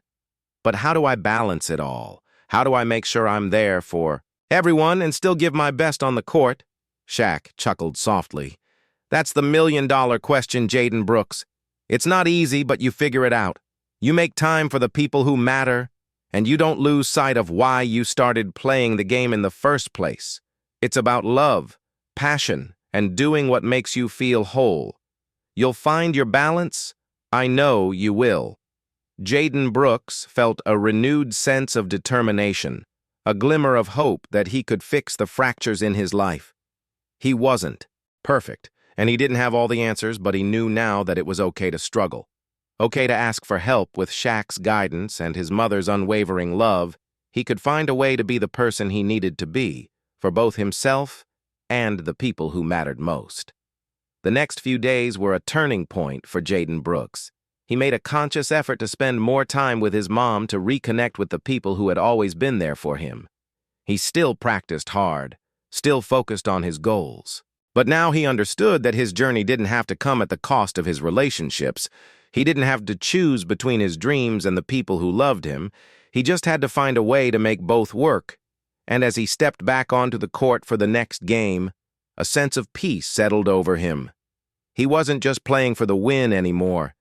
"But how do I balance it all? How do I make sure I'm there for everyone and still give my best on the court?" Shaq chuckled softly. "That's the million-dollar question, Jaden Brooks. It's not easy, but you figure it out. You make time for the people who matter, and you don't lose sight of why you started playing the game in the first place. It's about love, passion, and doing what makes you feel whole. You'll find your balance. I know you will." Jaden Brooks felt a renewed sense of determination, a glimmer of hope that he could fix the fractures in his life. He wasn't perfect, and he didn't have all the answers, but he knew now that it was okay to struggle. Okay to ask for help. With Shaq's guidance and his mother's unwavering love, he could find a way to be the person he needed to be, for both himself and the people who mattered most. The next few days were a turning point for Jaden Brooks. He made a conscious effort to spend more time with his mom to reconnect with the people who had always been there for him. He still practiced hard, still focused on his goals. But now he understood that his journey didn't have to come at the cost of his relationships. He didn't have to choose between his dreams and the people who loved him. He just had to find a way to make both work. And as he stepped back onto the court for the next game, a sense of peace settled over him. He wasn't just playing for the win anymore.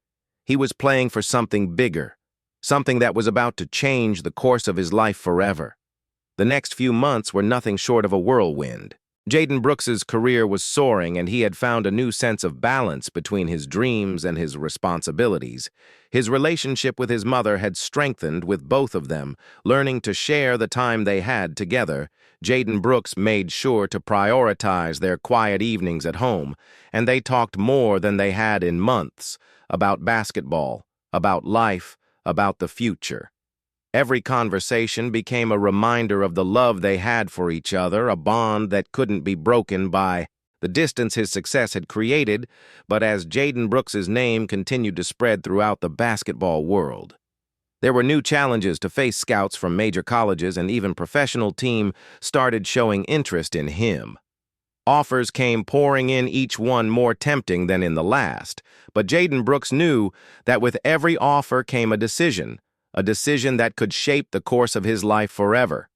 He was playing for something bigger, something that was about to change the course of his life forever. The next few months were nothing short of a whirlwind. Jaden Brooks's career was soaring, and he had found a new sense of balance between his dreams and his responsibilities. His relationship with his mother had strengthened with both of them, learning to share the time they had together. Jaden Brooks made sure to prioritize their quiet evenings at home, and they talked more than they had in months, about basketball, about life, about the future. Every conversation became a reminder of the love they had for each other, a bond that couldn't be broken by the distance his success had created. But as Jaden Brooks's name continued to spread throughout the basketball world, there were new challenges to face. Scouts from major colleges and even professional teams started showing interest in him. Offers came pouring in, each one more tempting than in the last. But Jaden Brooks knew that with every offer came a decision that could shape the course of his life forever.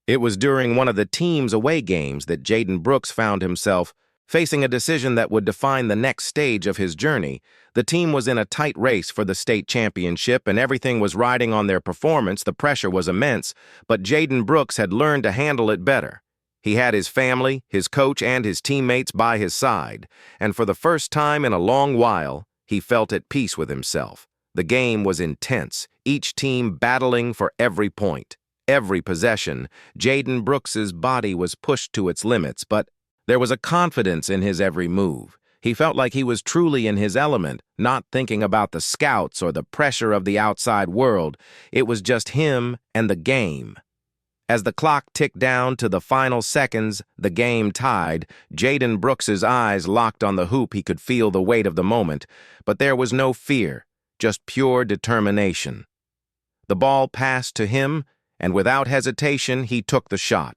It was during one of the team's away games that Jaden Brooks found himself facing a decision that would define the next stage of his journey. The team was in a tight race for the state championship, and everything was riding on their performance. The pressure was immense, but Jaden Brooks had learned to handle it better. He had his family, his coach, and his teammates by his side, and for the first time in a long while, he felt at peace with himself. The game was intense, each team battling for every point, every possession. Jaden Brooks's body was pushed to its limits, but there was a confidence in his every move. He felt like he was truly in his element, not thinking about the scouts or the pressure of the outside world. It was just him and the game. As the clock ticked down to the final seconds, the game tied. Jaden Brooks's eyes locked on the hoop. He could feel the weight of the moment, but there was no fear, just pure determination. The ball passed to him, and without hesitation, he took the shot.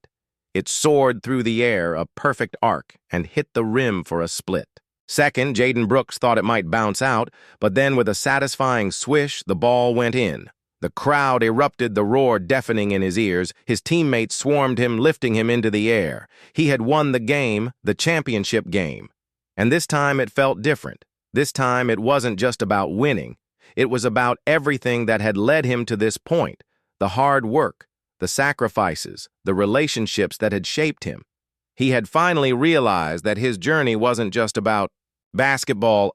It soared through the air, a perfect arc, and hit the rim for a split. Second, Jaden Brooks thought it might bounce out, but then with a satisfying swish, the ball went in. The crowd erupted, the roar deafening in his ears. His teammates swarmed him, lifting him into the air. He had won the game, the championship game. And this time it felt different. This time it wasn't just about winning. It was about everything that had led him to this point, the hard work, the sacrifices, the relationships that had shaped him. He had finally realized that his journey wasn't just about basketball,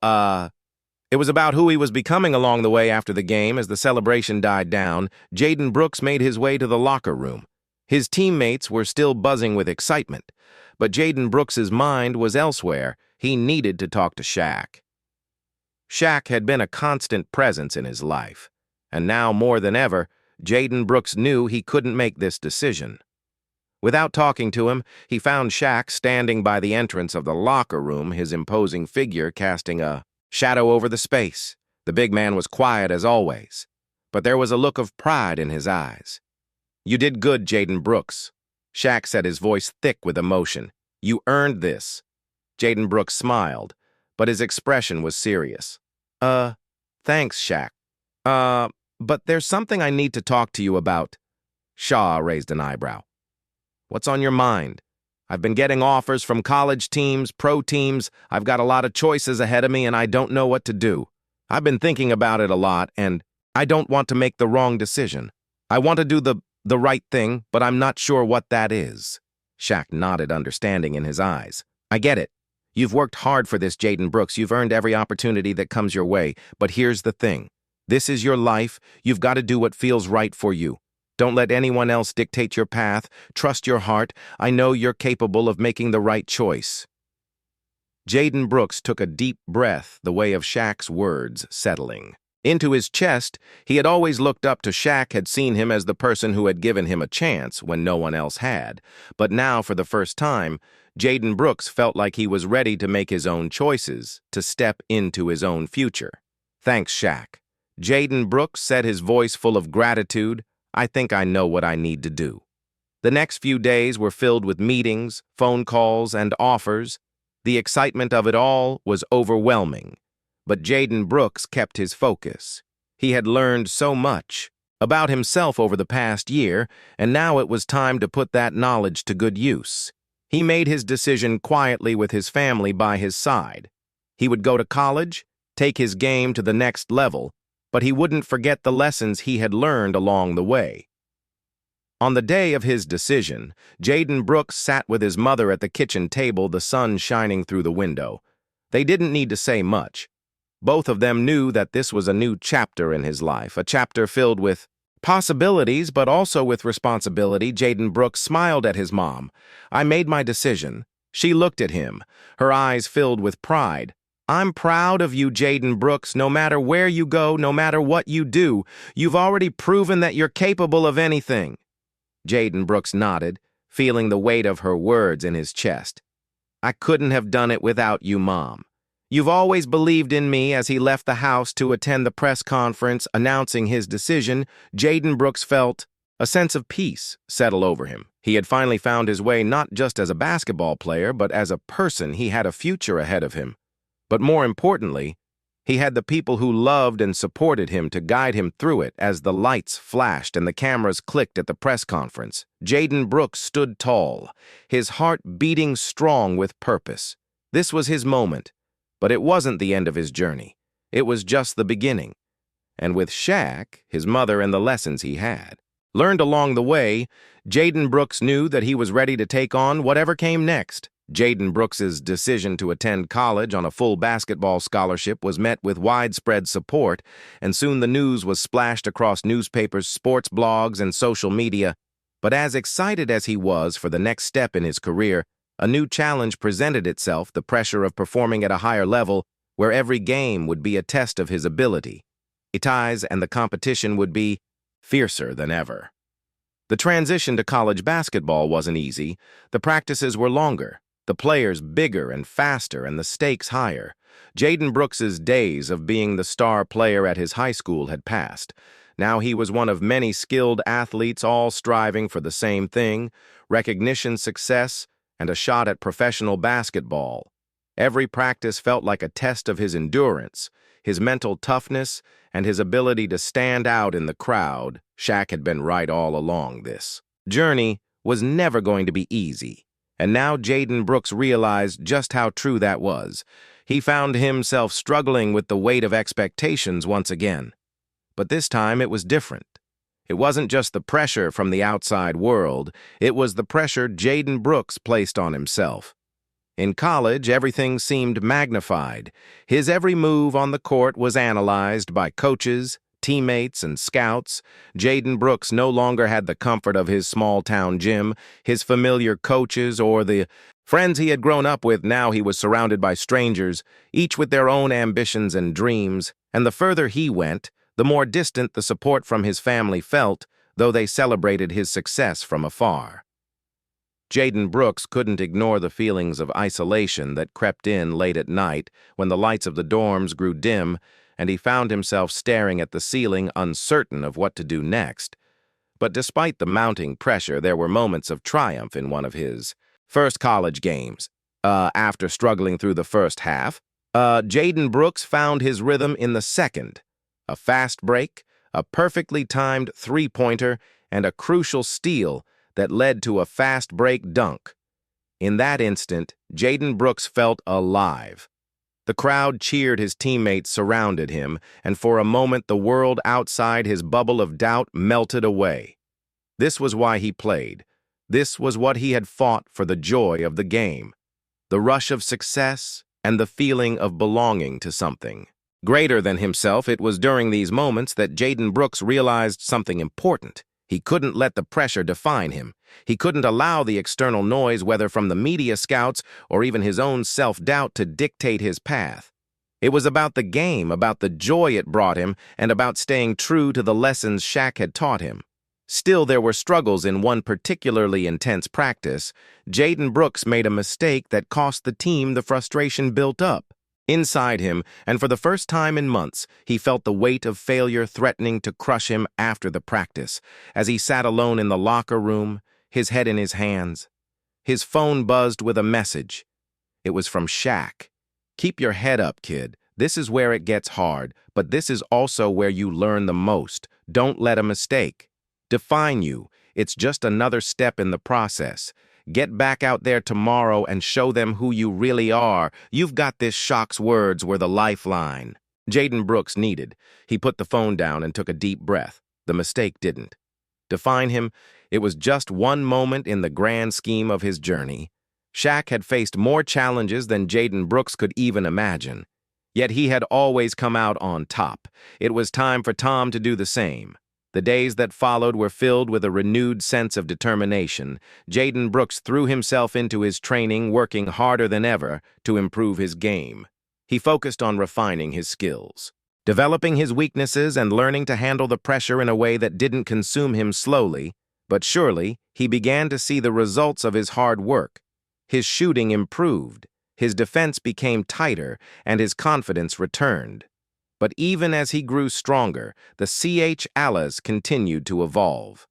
it was about who he was becoming along the way. After the game, as the celebration died down, Jaden Brooks made his way to the locker room. His teammates were still buzzing with excitement, but Jaden Brooks's mind was elsewhere. He needed to talk to Shaq. Shaq had been a constant presence in his life, and now more than ever, Jaden Brooks knew he couldn't make this decision. Without talking to him, he found Shaq standing by the entrance of the locker room, his imposing figure casting a shadow over the space. The big man was quiet as always, but there was a look of pride in his eyes. "You did good, Jaden Brooks," Shaq said, his voice thick with emotion. "You earned this." Jaden Brooks smiled, but his expression was serious. Thanks, Shaq. But there's something I need to talk to you about." Shaw raised an eyebrow. "What's on your mind?" "I've been getting offers from college teams, pro teams. I've got a lot of choices ahead of me, and I don't know what to do. I've been thinking about it a lot, and I don't want to make the wrong decision. I want to do the right thing, but I'm not sure what that is." Shaq nodded, understanding in his eyes. "I get it. You've worked hard for this, Jaden Brooks. You've earned every opportunity that comes your way. But here's the thing. This is your life. You've got to do what feels right for you. Don't let anyone else dictate your path. Trust your heart. I know you're capable of making the right choice." Jaden Brooks took a deep breath, the way of Shaq's words settling into his chest. He had always looked up to Shaq, had seen him as the person who had given him a chance when no one else had. But now, for the first time, Jaden Brooks felt like he was ready to make his own choices, to step into his own future. "Thanks, Shaq." Jaden Brooks said, his voice full of gratitude. "I think I know what I need to do." The next few days were filled with meetings, phone calls, and offers. The excitement of it all was overwhelming. But Jaden Brooks kept his focus. He had learned so much about himself over the past year, and now it was time to put that knowledge to good use. He made his decision quietly with his family by his side. He would go to college, take his game to the next level, but he wouldn't forget the lessons he had learned along the way. On the day of his decision, Jaden Brooks sat with his mother at the kitchen table, the sun shining through the window. They didn't need to say much. Both of them knew that this was a new chapter in his life, a chapter filled with possibilities but also with responsibility. Jaden Brooks smiled at his mom. "I made my decision." She looked at him, her eyes filled with pride. "I'm proud of you, Jaden Brooks. No matter where you go, no matter what you do, you've already proven that you're capable of anything." Jaden Brooks nodded, feeling the weight of her words in his chest. "I couldn't have done it without you, Mom. You've always believed in me." As he left the house to attend the press conference announcing his decision, Jaden Brooks felt a sense of peace settle over him. He had finally found his way, not just as a basketball player, but as a person. He had a future ahead of him. But more importantly, he had the people who loved and supported him to guide him through it. As the lights flashed and the cameras clicked at the press conference, Jaden Brooks stood tall, his heart beating strong with purpose. This was his moment. But it wasn't the end of his journey. It was just the beginning. And with Shaq, his mother, and the lessons he had learned along the way, Jaden Brooks knew that he was ready to take on whatever came next. Jaden Brooks's decision to attend college on a full basketball scholarship was met with widespread support, and soon the news was splashed across newspapers, sports blogs, and social media. But as excited as he was for the next step in his career, a new challenge presented itself, the pressure of performing at a higher level, where every game would be a test of his ability. And the competition would be fiercer than ever. The transition to college basketball wasn't easy. The practices were longer, the players bigger and faster, and the stakes higher. Jaden Brooks's days of being the star player at his high school had passed. Now he was one of many skilled athletes, all striving for the same thing: recognition, success, and a shot at professional basketball. Every practice felt like a test of his endurance, his mental toughness, and his ability to stand out in the crowd. Shaq had been right all along. This journey was never going to be easy, and now Jaden Brooks realized just how true that was. He found himself struggling with the weight of expectations once again. But this time it was different. It wasn't just the pressure from the outside world, it was the pressure Jaden Brooks placed on himself. In college, everything seemed magnified. His every move on the court was analyzed by coaches, teammates, and scouts. Jaden Brooks no longer had the comfort of his small-town gym, his familiar coaches, or the friends he had grown up with. Now he was surrounded by strangers, each with their own ambitions and dreams, and the further he went, the more distant the support from his family felt, though they celebrated his success from afar. Jaden Brooks couldn't ignore the feelings of isolation that crept in late at night when the lights of the dorms grew dim and he found himself staring at the ceiling, uncertain of what to do next. But despite the mounting pressure, there were moments of triumph in one of his first college games. After struggling through the first half, Jaden Brooks found his rhythm in the second. A fast break, a perfectly timed three-pointer, and a crucial steal that led to a fast break dunk. In that instant, Jaden Brooks felt alive. The crowd cheered, his teammates surrounded him, and for a moment the world outside his bubble of doubt melted away. This was why he played. This was what he had fought for: the joy of the game, the rush of success, and the feeling of belonging to something greater than himself. It was during these moments that Jaden Brooks realized something important. He couldn't let the pressure define him. He couldn't allow the external noise, whether from the media scouts or even his own self-doubt, to dictate his path. It was about the game, about the joy it brought him, and about staying true to the lessons Shaq had taught him. Still, there were struggles in one particularly intense practice. Jaden Brooks made a mistake that cost the team the frustration built up. Inside him, and for the first time in months, he felt the weight of failure threatening to crush him after the practice. As he sat alone in the locker room, his head in his hands, his phone buzzed with a message. It was from Shaq. "Keep your head up, kid. This is where it gets hard, but this is also where you learn the most. Don't let a mistake define you. It's just another step in the process. Get back out there tomorrow and show them who you really are. You've got this." Shaq's words were the lifeline Jaden Brooks needed. He put the phone down and took a deep breath. The mistake didn't define him. It was just one moment in the grand scheme of his journey. Shaq had faced more challenges than Jaden Brooks could even imagine. Yet he had always come out on top. It was time for Tom to do the same. The days that followed were filled with a renewed sense of determination. Jaden Brooks threw himself into his training, working harder than ever to improve his game. He focused on refining his skills, developing his weaknesses, and learning to handle the pressure in a way that didn't consume him. Slowly, but surely, he began to see the results of his hard work. His shooting improved, his defense became tighter, and his confidence returned. But even as he grew stronger, the Alas continued to evolve.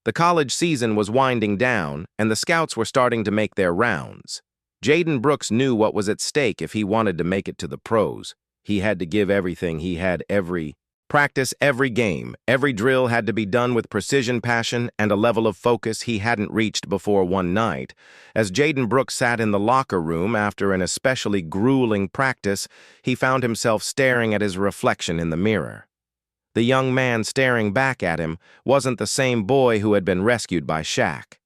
The college season was winding down, and the scouts were starting to make their rounds. Jaden Brooks knew what was at stake if he wanted to make it to the pros. He had to give everything he had, every practice, every game. Every drill had to be done with precision, passion, and a level of focus he hadn't reached before. One night, as Jaden Brooks sat in the locker room after an especially grueling practice, he found himself staring at his reflection in the mirror. The young man staring back at him wasn't the same boy who had been rescued by Shaq.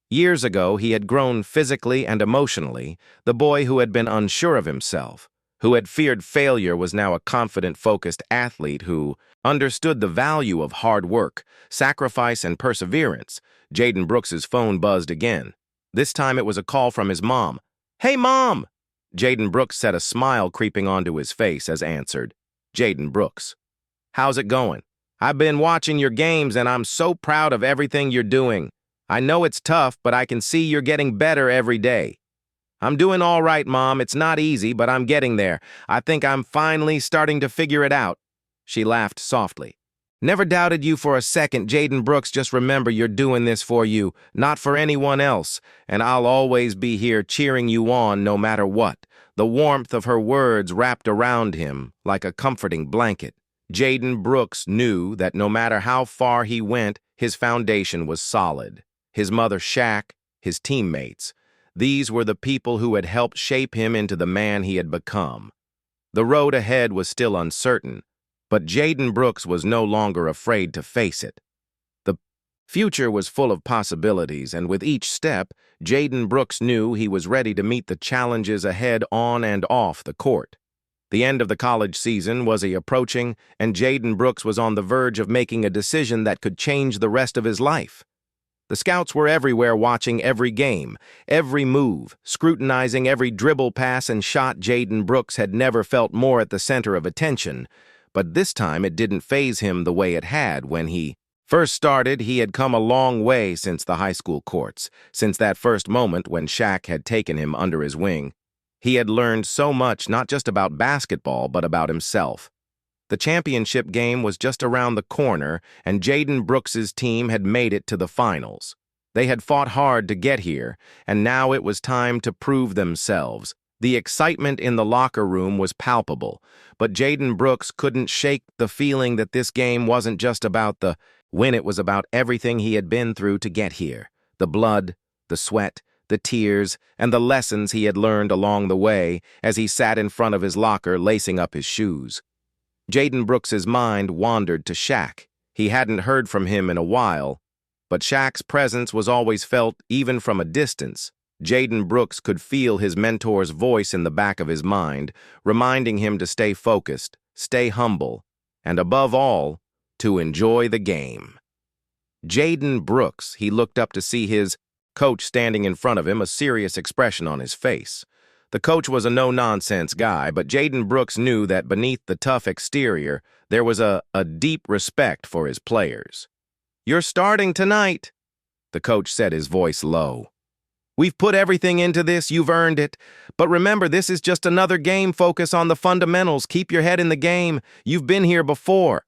Years ago, he had grown physically and emotionally. The boy who had been unsure of himself, who had feared failure, was now a confident, focused athlete who understood the value of hard work, sacrifice, and perseverance. Jaden Brooks's phone buzzed again. This time it was a call from his mom. "Hey, Mom!" Jaden Brooks said, a smile creeping onto his face as answered. "Jaden Brooks, how's it going? I've been watching your games and I'm so proud of everything you're doing. I know it's tough, but I can see you're getting better every day." "I'm doing all right, Mom. It's not easy, but I'm getting there. I think I'm finally starting to figure it out." She laughed softly. "Never doubted you for a second, Jaden Brooks. Just remember, you're doing this for you, not for anyone else. And I'll always be here cheering you on no matter what." The warmth of her words wrapped around him like a comforting blanket. Jaden Brooks knew that no matter how far he went, his foundation was solid. His mother, Shaq, his teammates, these were the people who had helped shape him into the man he had become. The road ahead was still uncertain, but Jaden Brooks was no longer afraid to face it. The future was full of possibilities, and with each step, Jaden Brooks knew he was ready to meet the challenges ahead on and off the court. The end of the college season was approaching, and Jaden Brooks was on the verge of making a decision that could change the rest of his life. The scouts were everywhere, watching every game, every move, scrutinizing every dribble, pass, and shot. Jaden Brooks had never felt more at the center of attention, but this time it didn't faze him the way it had when he first started. He had come a long way since the high school courts, since that first moment when Shaq had taken him under his wing. He had learned so much, not just about basketball, but about himself. The championship game was just around the corner, and Jaden Brooks's team had made it to the finals. They had fought hard to get here, and now it was time to prove themselves. The excitement in the locker room was palpable, but Jaden Brooks couldn't shake the feeling that this game wasn't just about the win. It was about everything he had been through to get here. The blood, the sweat, the tears, and the lessons he had learned along the way as he sat in front of his locker lacing up his shoes. Jaden Brooks's mind wandered to Shaq. He hadn't heard from him in a while, but Shaq's presence was always felt, even from a distance. Jaden Brooks could feel his mentor's voice in the back of his mind, reminding him to stay focused, stay humble, and above all, to enjoy the game. Jaden Brooks. He looked up to see his coach standing in front of him, a serious expression on his face. The coach was a no-nonsense guy, but Jaden Brooks knew that beneath the tough exterior, there was a deep respect for his players. "You're starting tonight," the coach said, his voice low. "We've put everything into this, you've earned it. But remember, this is just another game. Focus on the fundamentals. Keep your head in the game. You've been here before."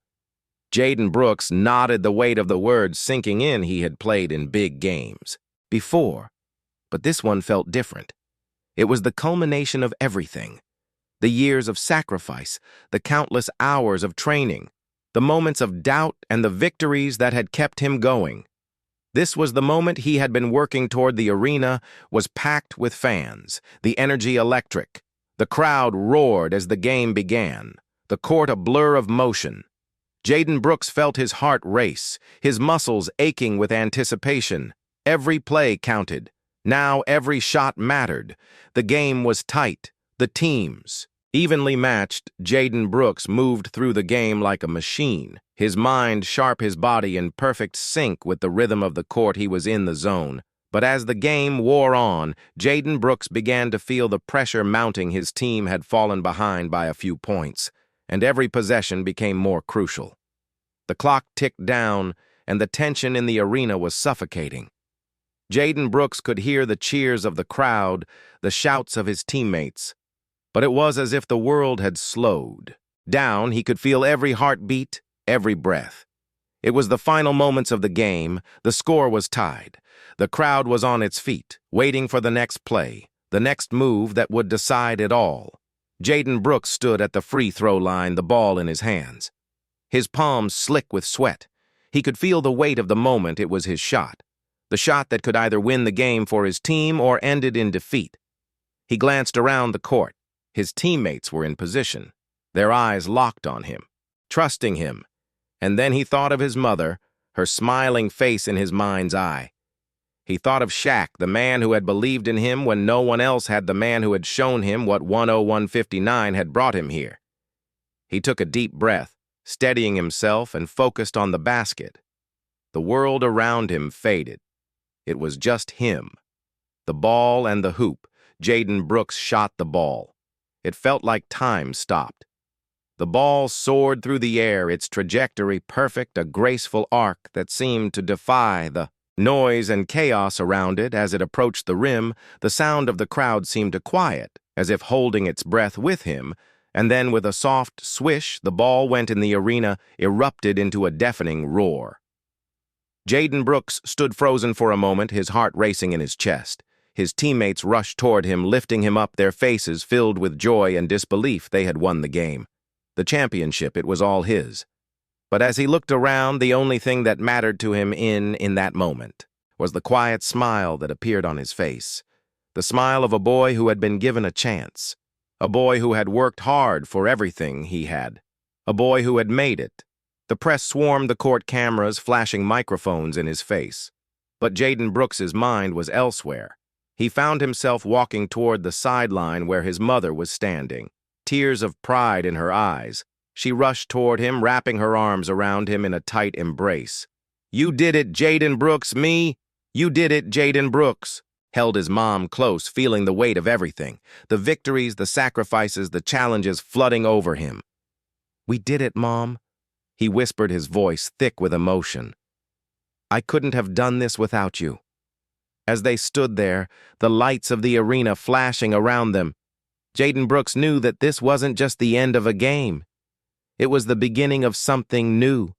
Jaden Brooks nodded, the weight of the words sinking in. He had played in big games before, but this one felt different. It was the culmination of everything. The years of sacrifice, the countless hours of training, the moments of doubt and the victories that had kept him going. This was the moment he had been working toward. The arena was packed with fans, the energy electric. The crowd roared as the game began, the court a blur of motion. Jaden Brooks felt his heart race, his muscles aching with anticipation. Every play counted. Now every shot mattered. The game was tight. The teams, evenly matched. Jaden Brooks moved through the game like a machine, his mind sharp, his body in perfect sync with the rhythm of the court. He was in the zone. But as the game wore on, Jaden Brooks began to feel the pressure mounting. His team had fallen behind by a few points, and every possession became more crucial. The clock ticked down, and the tension in the arena was suffocating. Jaden Brooks could hear the cheers of the crowd, the shouts of his teammates, but it was as if the world had slowed down. He could feel every heartbeat, every breath. It was the final moments of the game. The score was tied. The crowd was on its feet, waiting for the next play, the next move that would decide it all. Jaden Brooks stood at the free throw line, the ball in his hands, his palms slick with sweat. He could feel the weight of the moment. It was his shot. The shot that could either win the game for his team or end it in defeat. He glanced around the court. His teammates were in position, their eyes locked on him, trusting him. And then he thought of his mother, her smiling face in his mind's eye. He thought of Shaq, the man who had believed in him when no one else had, the man who had shown him what 101-59 had brought him here. He took a deep breath, steadying himself, and focused on the basket. The world around him faded. It was just him, the ball and the hoop. Jaden Brooks shot the ball. It felt like time stopped. The ball soared through the air, its trajectory perfect, a graceful arc that seemed to defy the noise and chaos around it. As it approached the rim, the sound of the crowd seemed to quiet, as if holding its breath with him, and then with a soft swish, the ball went in the arena, erupted into a deafening roar. Jaden Brooks stood frozen for a moment, his heart racing in his chest. His teammates rushed toward him, lifting him up, their faces filled with joy and disbelief. They had won the game. The championship, it was all his. But as he looked around, the only thing that mattered to him in that moment was the quiet smile that appeared on his face. The smile of a boy who had been given a chance. A boy who had worked hard for everything he had. A boy who had made it. The press swarmed the court, cameras flashing microphones in his face. But Jaden Brooks's mind was elsewhere. He found himself walking toward the sideline where his mother was standing, tears of pride in her eyes. She rushed toward him, wrapping her arms around him in a tight embrace. "You did it, Jaden Brooks, me! You did it, Jaden Brooks!" Held his mom close, feeling the weight of everything, the victories, the sacrifices, the challenges flooding over him. "We did it, Mom," he whispered, his voice thick with emotion. "I couldn't have done this without you." As they stood there, the lights of the arena flashing around them, Jaden Brooks knew that this wasn't just the end of a game. It was the beginning of something new,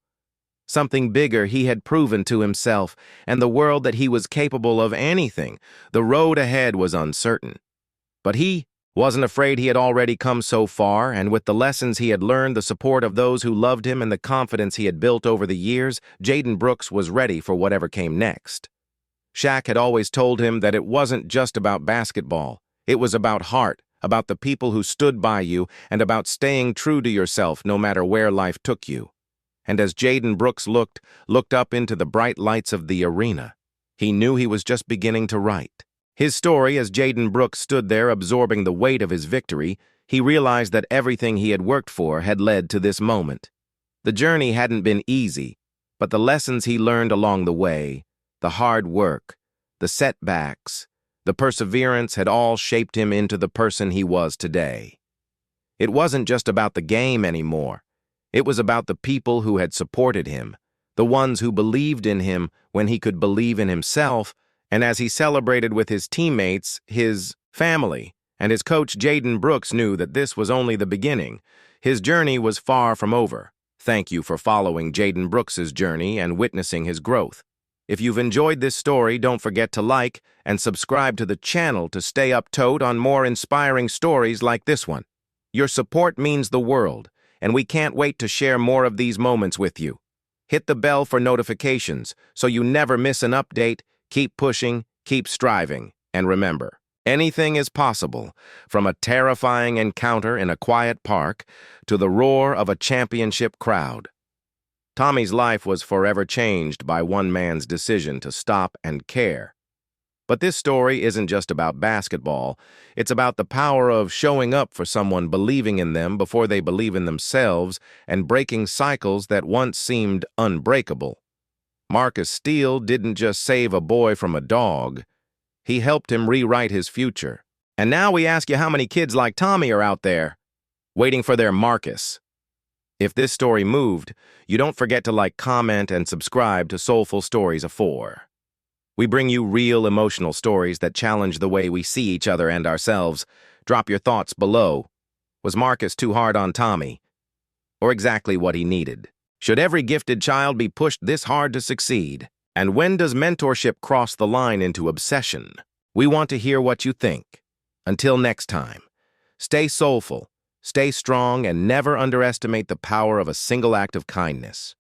something bigger. He had proven to himself and the world that he was capable of anything. The road ahead was uncertain. But he wasn't afraid. He had already come so far, and with the lessons he had learned, the support of those who loved him, and the confidence he had built over the years, Jaden Brooks was ready for whatever came next. Shaq had always told him that it wasn't just about basketball. It was about heart, about the people who stood by you, and about staying true to yourself no matter where life took you. And as Jaden Brooks looked up into the bright lights of the arena, he knew he was just beginning to write his story. As Jaden Brooks stood there absorbing the weight of his victory, he realized that everything he had worked for had led to this moment. The journey hadn't been easy. But the lessons he learned along the way, the hard work, the setbacks, the perseverance had all shaped him into the person he was today. It wasn't just about the game anymore. It was about the people who had supported him, the ones who believed in him when he could believe in himself, and as he celebrated with his teammates, his family, and his coach Jaden Brooks knew that this was only the beginning. His journey was far from over. Thank you for following Jaden Brooks's journey and witnessing his growth. If you've enjoyed this story, don't forget to like and subscribe to the channel to stay up-to-date on more inspiring stories like this one. Your support means the world, and we can't wait to share more of these moments with you. Hit the bell for notifications so you never miss an update. Keep pushing, keep striving, and remember, anything is possible, from a terrifying encounter in a quiet park to the roar of a championship crowd. Tommy's life was forever changed by one man's decision to stop and care. But this story isn't just about basketball. It's about the power of showing up for someone, believing in them before they believe in themselves, and breaking cycles that once seemed unbreakable. Marcus Steele didn't just save a boy from a dog. He helped him rewrite his future. And now we ask you how many kids like Tommy are out there, waiting for their Marcus. If this story moved, you don't forget to like, comment, and subscribe to Soulful Stories of 4. We bring you real emotional stories that challenge the way we see each other and ourselves. Drop your thoughts below. Was Marcus too hard on Tommy? Or exactly what he needed? Should every gifted child be pushed this hard to succeed? And when does mentorship cross the line into obsession? We want to hear what you think. Until next time, stay soulful, stay strong, and never underestimate the power of a single act of kindness.